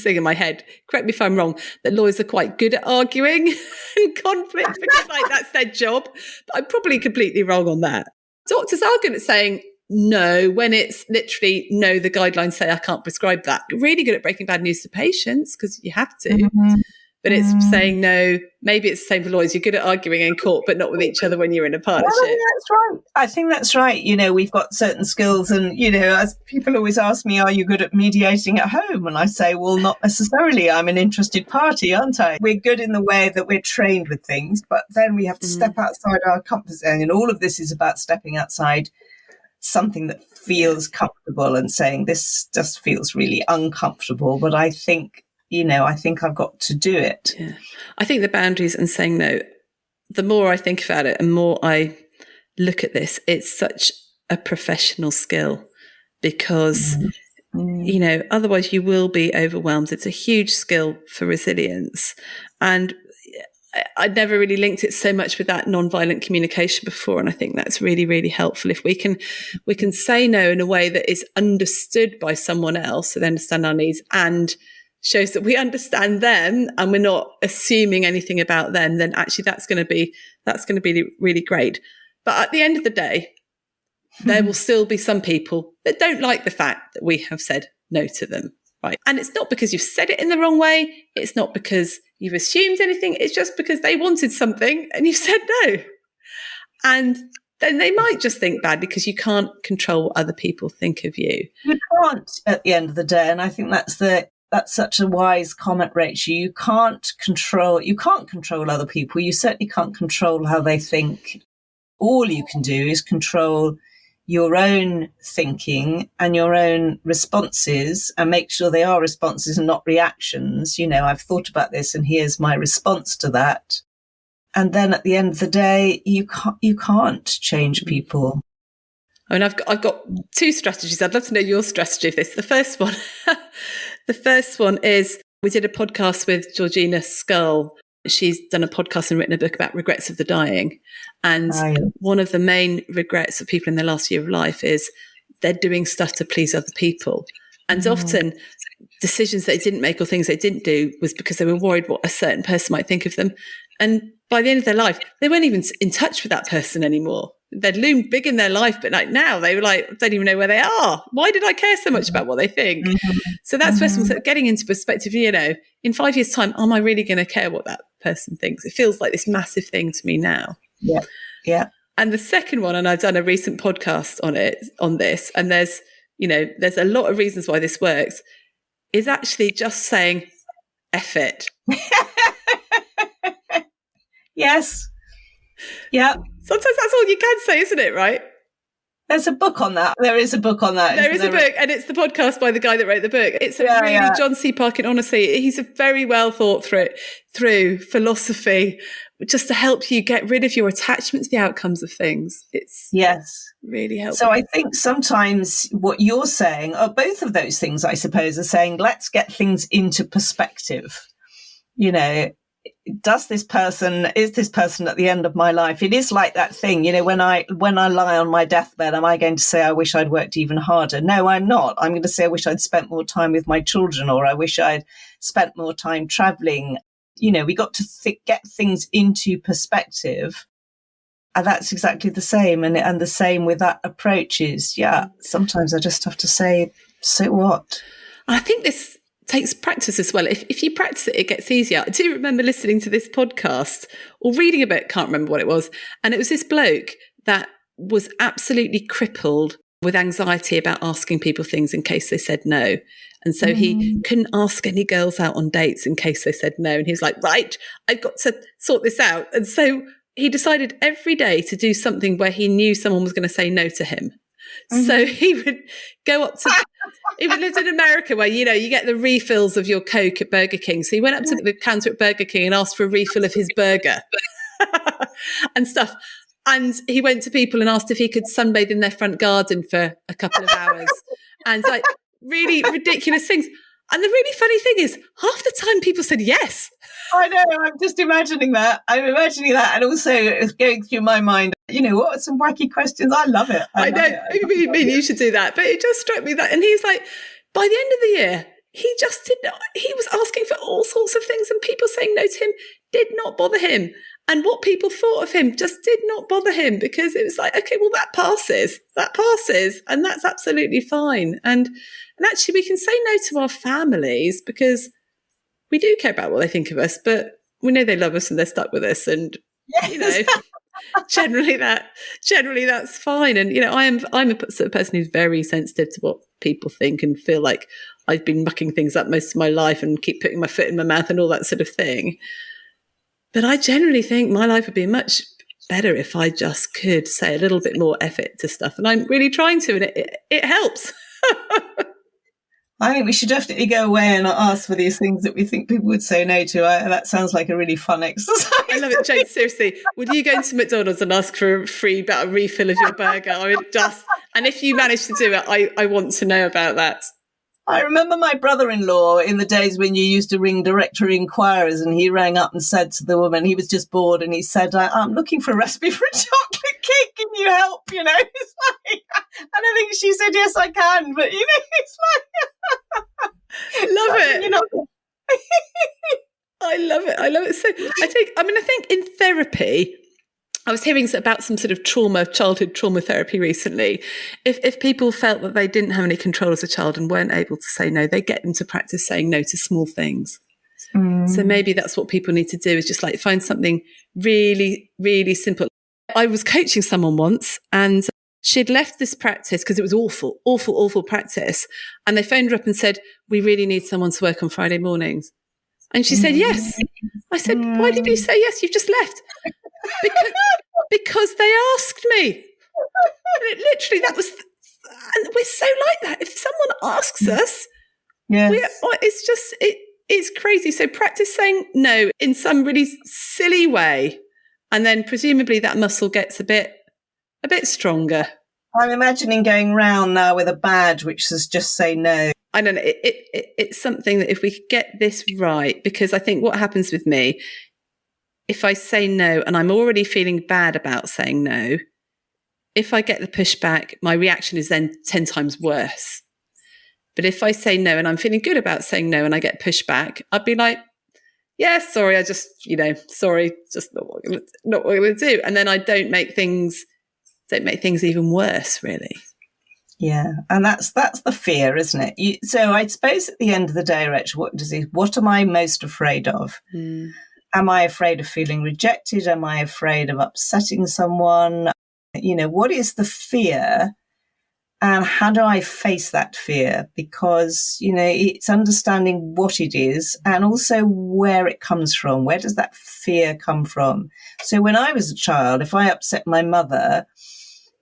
thing in my head, correct me if I'm wrong, that lawyers are quite good at arguing and conflict because like that's their job. But I'm probably completely wrong on that. Doctors are good at saying no when it's literally no, the guidelines say I can't prescribe that. Really good at breaking bad news to patients because you have to. But it's saying no. Maybe it's the same for lawyers. You're good at arguing in court, but not with each other when you're in a partnership. Well, that's right. I think that's right. You know, we've got certain skills and, you know, as people always ask me, are you good at mediating at home? And I say, well, not necessarily. I'm an interested party, aren't I? We're good in the way that we're trained with things, but then we have to step outside our comfort zone. And all of this is about stepping outside something that feels comfortable and saying this just feels really uncomfortable. But I think, you know, I think I've got to do it. Yeah. I think the boundaries and saying no, the more I think about it and more I look at this, it's such a professional skill because, you know, otherwise you will be overwhelmed. It's a huge skill for resilience. And I'd never really linked it so much with that nonviolent communication before. And I think that's really, really helpful. If we can say no in a way that is understood by someone else, so they understand our needs and shows that we understand them and we're not assuming anything about them, then actually that's going to be really great. But at the end of the day, there will still be some people that don't like the fact that we have said no to them, right? And it's not because you've said it in the wrong way. It's not because you've assumed anything. It's just because they wanted something and you said no. And then they might just think bad because you can't control what other people think of you. You can't at the end of the day. And I think that's such a wise comment, Rachel. You can't control other people. You certainly can't control how they think. All you can do is control your own thinking and your own responses and make sure they are responses and not reactions. I've thought about this and here's my response to that. And then at the end of the day, you can't change people. I mean, I've got two strategies. I'd love to know your strategy of this. The first one is, we did a podcast with Georgina Scull. She's done a podcast and written a book about regrets of the dying. And one of the main regrets of people in their last year of life is they're doing stuff to please other people. And often decisions they didn't make or things they didn't do was because they were worried what a certain person might think of them. And by the end of their life, they weren't even in touch with that person anymore. They'd loomed big in their life, but like now they were like, don't even know where they are. Why did I care so much about what they think? So that's first one. So getting into perspective, in 5 years' time, am I really going to care what that person thinks? It feels like this massive thing to me now. Yeah. Yeah. And the second one, and I've done a recent podcast on this, and there's a lot of reasons why this works, is actually just saying, F it. Yes. Yeah. Sometimes that's all you can say, isn't it, right? There's a book on that. There is a book on that. There is a book, and it's the podcast by the guy that wrote the book. It's John C. Parkin, honestly, he's a very well thought through philosophy, just to help you get rid of your attachment to the outcomes of things. It's really helpful. So I think sometimes what you're saying, or both of those things, I suppose, are saying, let's get things into perspective. Is this person at the end of my life? It is like that thing, when I lie on my deathbed, am I going to say, I wish I'd worked even harder? No, I'm not. I'm going to say, I wish I'd spent more time with my children, or I wish I'd spent more time traveling. We got to get things into perspective. And that's exactly the same. And the same with that approach is, sometimes I just have to say, so what? I think this takes practice as well. If you practice it, it gets easier. I do remember listening to this podcast or reading a bit, can't remember what it was. And it was this bloke that was absolutely crippled with anxiety about asking people things in case they said no. And so he couldn't ask any girls out on dates in case they said no. And he was like, right, I've got to sort this out. And so he decided every day to do something where he knew someone was going to say no to him. So he would go up to, he lived in America where, you get the refills of your Coke at Burger King. So he went up to the counter at Burger King and asked for a refill of his burger and stuff. And he went to people and asked if he could sunbathe in their front garden for a couple of hours, and like really ridiculous things. And the really funny thing is, half the time people said yes. I know, I'm just imagining that. And also it's going through my mind, what are some wacky questions? I love it. I know, maybe you should do that. But it just struck me that, and he's like, by the end of the year, he just did not, he was asking for all sorts of things, and people saying no to him did not bother him. And what people thought of him just did not bother him, because it was like, okay, well, that passes, and that's absolutely fine. And actually, we can say no to our families because we do care about what they think of us, but we know they love us and they're stuck with us. And, generally that's fine. And, I'm a sort of person who's very sensitive to what people think and feel like I've been mucking things up most of my life and keep putting my foot in my mouth and all that sort of thing. But I generally think my life would be much better if I just could say a little bit more effort to stuff. And I'm really trying to, and it helps. I think we should definitely go away and ask for these things that we think people would say no to. That sounds like a really fun exercise. I love it, Jane. Seriously, would you go into McDonald's and ask for a free refill of your burger? And if you manage to do it, I want to know about that. I remember my brother-in-law in the days when you used to ring directory inquirers, and he rang up and said to the woman, he was just bored, and he said, I'm looking for a recipe for a chocolate cake. Can you help? It's like, and I think she said, yes, I can. But, it's like... Love it. I love it. So I think in therapy, I was hearing about some sort of childhood trauma therapy recently. If people felt that they didn't have any control as a child and weren't able to say no, they get them to practice saying no to small things. So maybe that's what people need to do, is just like find something really, really simple. I was coaching someone once, and she'd left this practice because it was awful practice. And they phoned her up and said, we really need someone to work on Friday mornings. And she said, yes. I said, why did you say yes? You've just left. Because they asked me. Literally, that was, and we're so like that. If someone asks us, Yes. it's crazy. So practice saying no in some really silly way, and then presumably that muscle gets a bit stronger. I'm imagining going round now with a badge which says just say no. I don't know. It's something that if we could get this right, because I think what happens with me, if I say no and I'm already feeling bad about saying no, if I get the pushback, my reaction is then 10 times worse. But if I say no and I'm feeling good about saying no and I get pushback, I'd be like, yeah, sorry, I just, sorry, just not what we're going to do. And then I don't make things even worse, really. Yeah, and that's the fear, isn't it? So I suppose at the end of the day, Rachel, what am I most afraid of? Am I afraid of feeling rejected? Am I afraid of upsetting someone? What is the fear? And how do I face that fear? Because, it's understanding what it is and also where it comes from. Where does that fear come from? So when I was a child, if I upset my mother,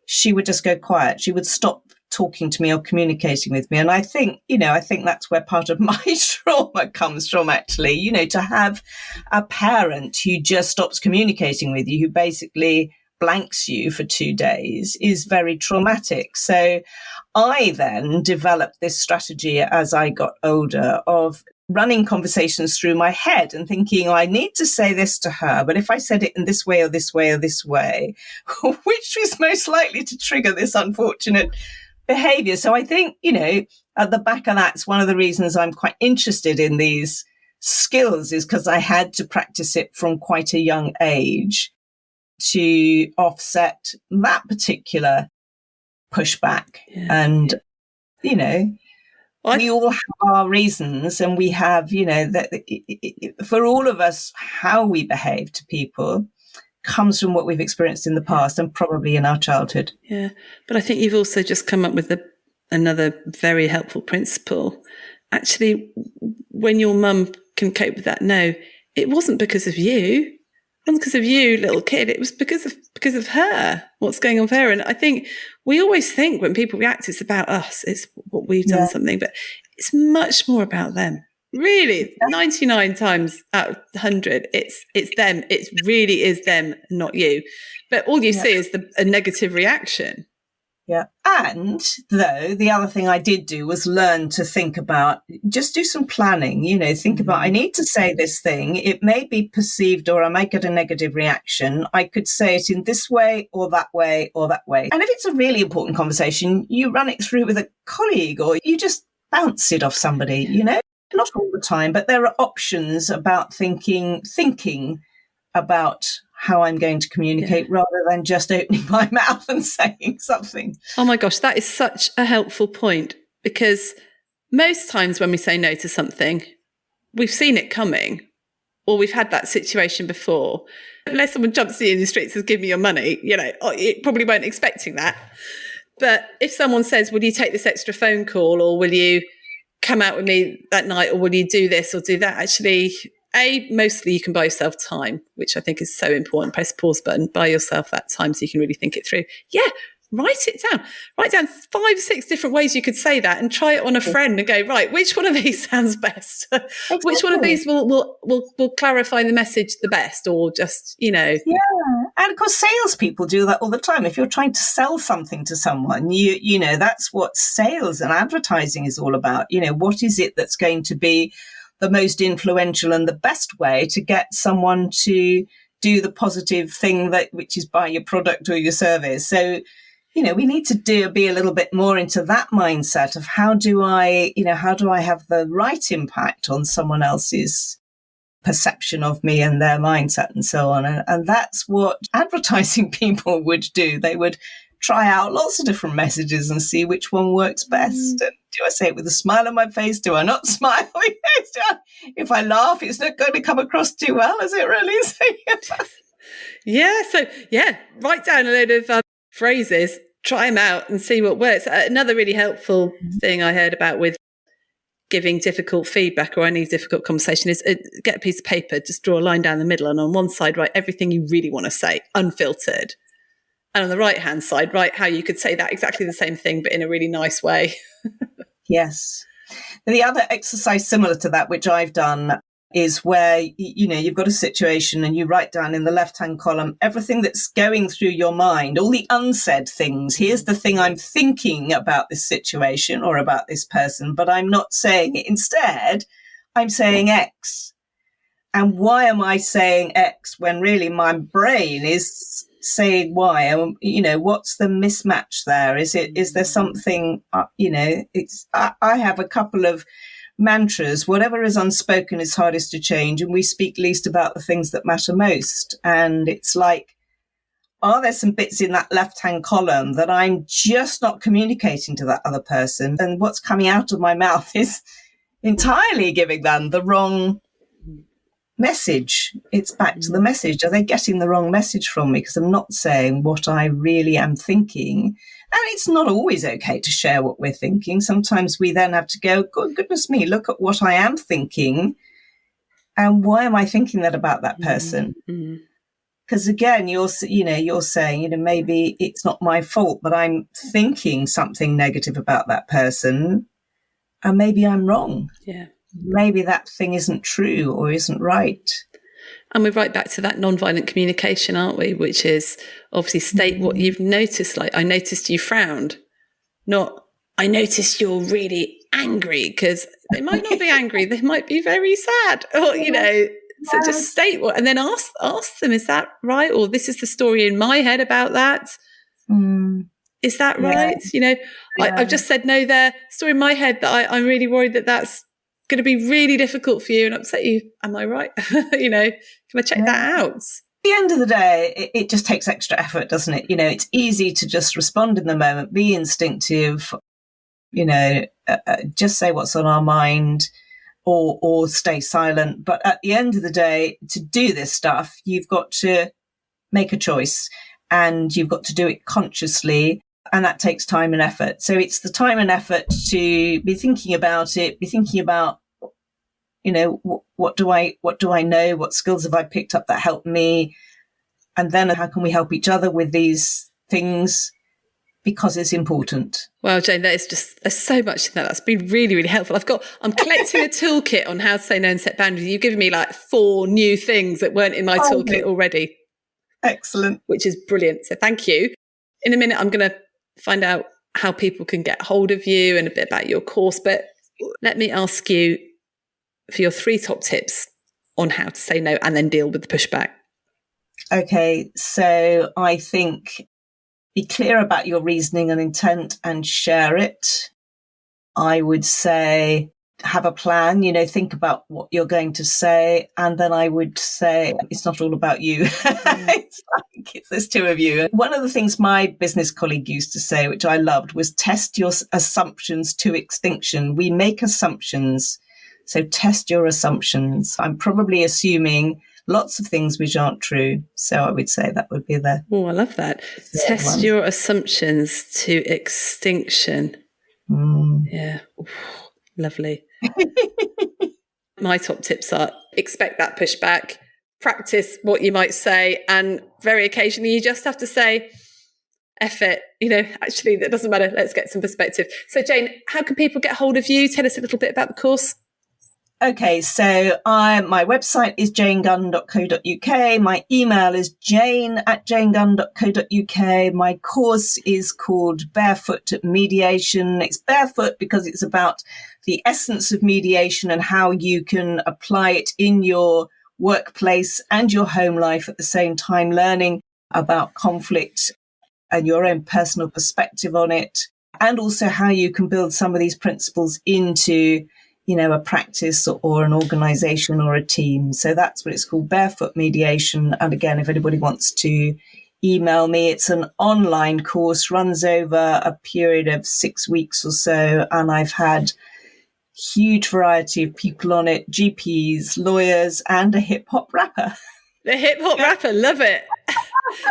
she would just go quiet. She would stop talking to me or communicating with me. And I think that's where part of my trauma comes from, actually, to have a parent who just stops communicating with you, who basically blanks you for 2 days, is very traumatic. So I then developed this strategy as I got older of running conversations through my head and thinking, I need to say this to her, but if I said it in this way or this way or this way, which was most likely to trigger this unfortunate behavior? So I think, at the back of that's one of the reasons I'm quite interested in these skills, is because I had to practice it from quite a young age to offset that particular pushback. Yeah. And, we all have our reasons, and we have, for all of us, how we behave to people comes from what we've experienced in the past and probably in our childhood. Yeah. But I think you've also just come up with another very helpful principle. Actually, when your mum can cope with that no, it wasn't because of you. It wasn't because of you, little kid. It was because of her, what's going on for her. And I think we always think when people react, it's about us. It's what we've done something, but it's much more about them. Really, 99 times out of 100, it's them. It really is them, not you. But all you see is a negative reaction. Yeah. And though the other thing I did do was learn to think about, just do some planning, think about, I need to say this thing. It may be perceived, or I might get a negative reaction. I could say it in this way or that way or that way. And if it's a really important conversation, you run it through with a colleague, or you just bounce it off somebody, not all the time, but there are options about thinking about how I'm going to communicate rather than just opening my mouth and saying something. Oh my gosh, that is such a helpful point, because most times when we say no to something, we've seen it coming, or we've had that situation before. Unless someone jumps to you in the streets and says, give me your money, you probably weren't expecting that. But if someone says, will you take this extra phone call, or will you come out with me that night, or will you do this or do that? Actually, mostly you can buy yourself time, which I think is so important. Press the pause button, buy yourself that time so you can really think it through. Yeah, write it down. Write down 5, 6 different ways you could say that, and try it on a friend and go, right, which one of these sounds best? Exactly. Which one of these will clarify the message the best, or just, Yeah. And of course, salespeople do that all the time. If you're trying to sell something to someone, that's what sales and advertising is all about. What is it that's going to be the most influential and the best way to get someone to do the positive thing which is buy your product or your service. So, we need to be a little bit more into that mindset of how do I have the right impact on someone else's perception of me and their mindset and so on. And that's what advertising people would do. They would try out lots of different messages and see which one works best. And do I say it with a smile on my face? Do I not smile? If I laugh, it's not going to come across too well, is it really? Write down a load of phrases, try them out and see what works. Another really helpful thing I heard about with giving difficult feedback or any difficult conversation is get a piece of paper, just draw a line down the middle, and on one side write everything you really want to say, unfiltered. And on the right-hand side, right, how you could say that exactly the same thing, but in a really nice way. Yes. And the other exercise similar to that, which I've done, is where, you've got a situation and you write down in the left-hand column everything that's going through your mind, all the unsaid things. Here's the thing I'm thinking about this situation or about this person, but I'm not saying it. Instead, I'm saying X. And why am I saying X when really my brain is saying Y? And, what's the mismatch there? Is there something, I have a couple of mantras. Whatever is unspoken is hardest to change, and we speak least about the things that matter most. And it's like, are there some bits in that left-hand column that I'm just not communicating to that other person? And what's coming out of my mouth is entirely giving them the wrong message. It's back to the message. Are they getting the wrong message from me? Because I'm not saying what I really am thinking. And it's not always okay to share what we're thinking. Sometimes we then have to go, good goodness me, look at what I am thinking. And why am I thinking that about that person? Because again, you're saying, maybe it's not my fault, but I'm thinking something negative about that person. And maybe I'm wrong. Yeah. Maybe that thing isn't true or isn't right. And we're right back to that nonviolent communication, aren't we? Which is obviously state what you've noticed. Like, I noticed you frowned, not I noticed you're really angry, because they might not be angry. They might be very sad, or, so just state what, and then ask them, is that right? Or this is the story in my head about that. Is that right? I've just said no there. Story in my head that I'm really worried that's going to be really difficult for you and upset you. Am I right? Can I check that out? At the end of the day, it just takes extra effort, doesn't it? It's easy to just respond in the moment, be instinctive, just say what's on our mind, or stay silent. But at the end of the day, to do this stuff, you've got to make a choice, and you've got to do it consciously. And that takes time and effort. So it's the time and effort to be thinking about it, be thinking about, what do I know? What skills have I picked up that help me? And then how can we help each other with these things? Because it's important. Well, Jane, there's so much in that. That's been really, really helpful. I'm collecting a toolkit on how to say no and set boundaries. You've given me like 4 new things that weren't in my toolkit already. Excellent. Which is brilliant. So thank you. In a minute, I'm going to find out how people can get hold of you and a bit about your course. But let me ask you for your 3 top tips on how to say no and then deal with the pushback. Okay, so I think be clear about your reasoning and intent and share it. I would say have a plan, think about what you're going to say. And then I would say it's not all about you. It's like there's 2 of you. One of the things my business colleague used to say, which I loved, was test your assumptions to extinction. We make assumptions, so test your assumptions. I'm probably assuming lots of things which aren't true. So I would say that would be the... Oh, I love that. Test your assumptions to extinction. Yeah. Ooh, lovely. My top tips are expect that pushback, practice what you might say, and very occasionally you just have to say, F it, actually that doesn't matter. Let's get some perspective. So Jane, how can people get hold of you? Tell us a little bit about the course. Okay, so my website is janegunn.co.uk. My email is jane@janegunn.co.uk. My course is called Barefoot Mediation. It's barefoot because it's about the essence of mediation and how you can apply it in your workplace and your home life at the same time, learning about conflict and your own personal perspective on it, and also how you can build some of these principles into a practice or an organization or a team. So that's what it's called, Barefoot Mediation. And again, if anybody wants to email me, it's an online course, runs over a period of 6 weeks or so. And I've had huge variety of people on it, GPs, lawyers, and a hip hop rapper. The hip hop rapper, love it.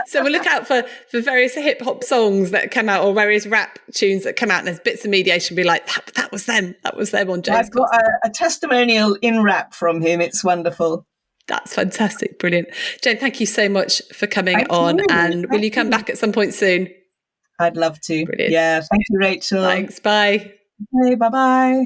So we'll look out for various hip hop songs that come out, or various rap tunes that come out, and there's bits of mediation. Be like, that was them on James. I've got a testimonial in rap from him. It's wonderful. That's fantastic. Brilliant. Jane, thank you so much for coming Thank on. you. And will Thank you come you. back at some point soon? I'd love to. Brilliant. Yeah. Thank you, Rachel. Thanks. Bye. Okay, bye-bye.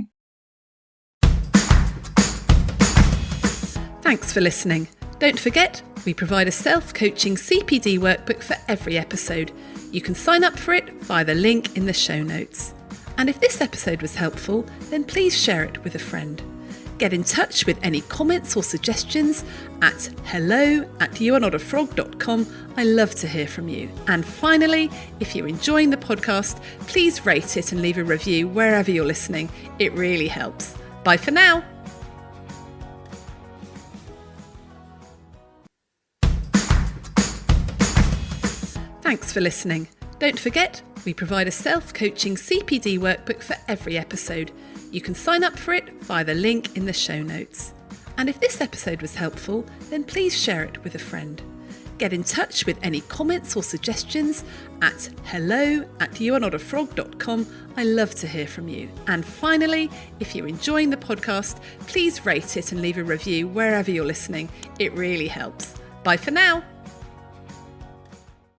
Thanks for listening. Don't forget, we provide a self-coaching CPD workbook for every episode. You can sign up for it via the link in the show notes. And if this episode was helpful, then please share it with a friend. Get in touch with any comments or suggestions at hello@youarnotafrog.com. I love to hear from you. And finally, if you're enjoying the podcast, please rate it and leave a review wherever you're listening. It really helps. Bye for now. Thanks for listening. Don't forget, we provide a self-coaching CPD workbook for every episode. You can sign up for it via the link in the show notes. And if this episode was helpful, then please share it with a friend. Get in touch with any comments or suggestions at hello@youarnotafrog.com. I love to hear from you. And finally, if you're enjoying the podcast, please rate it and leave a review wherever you're listening. It really helps. Bye for now.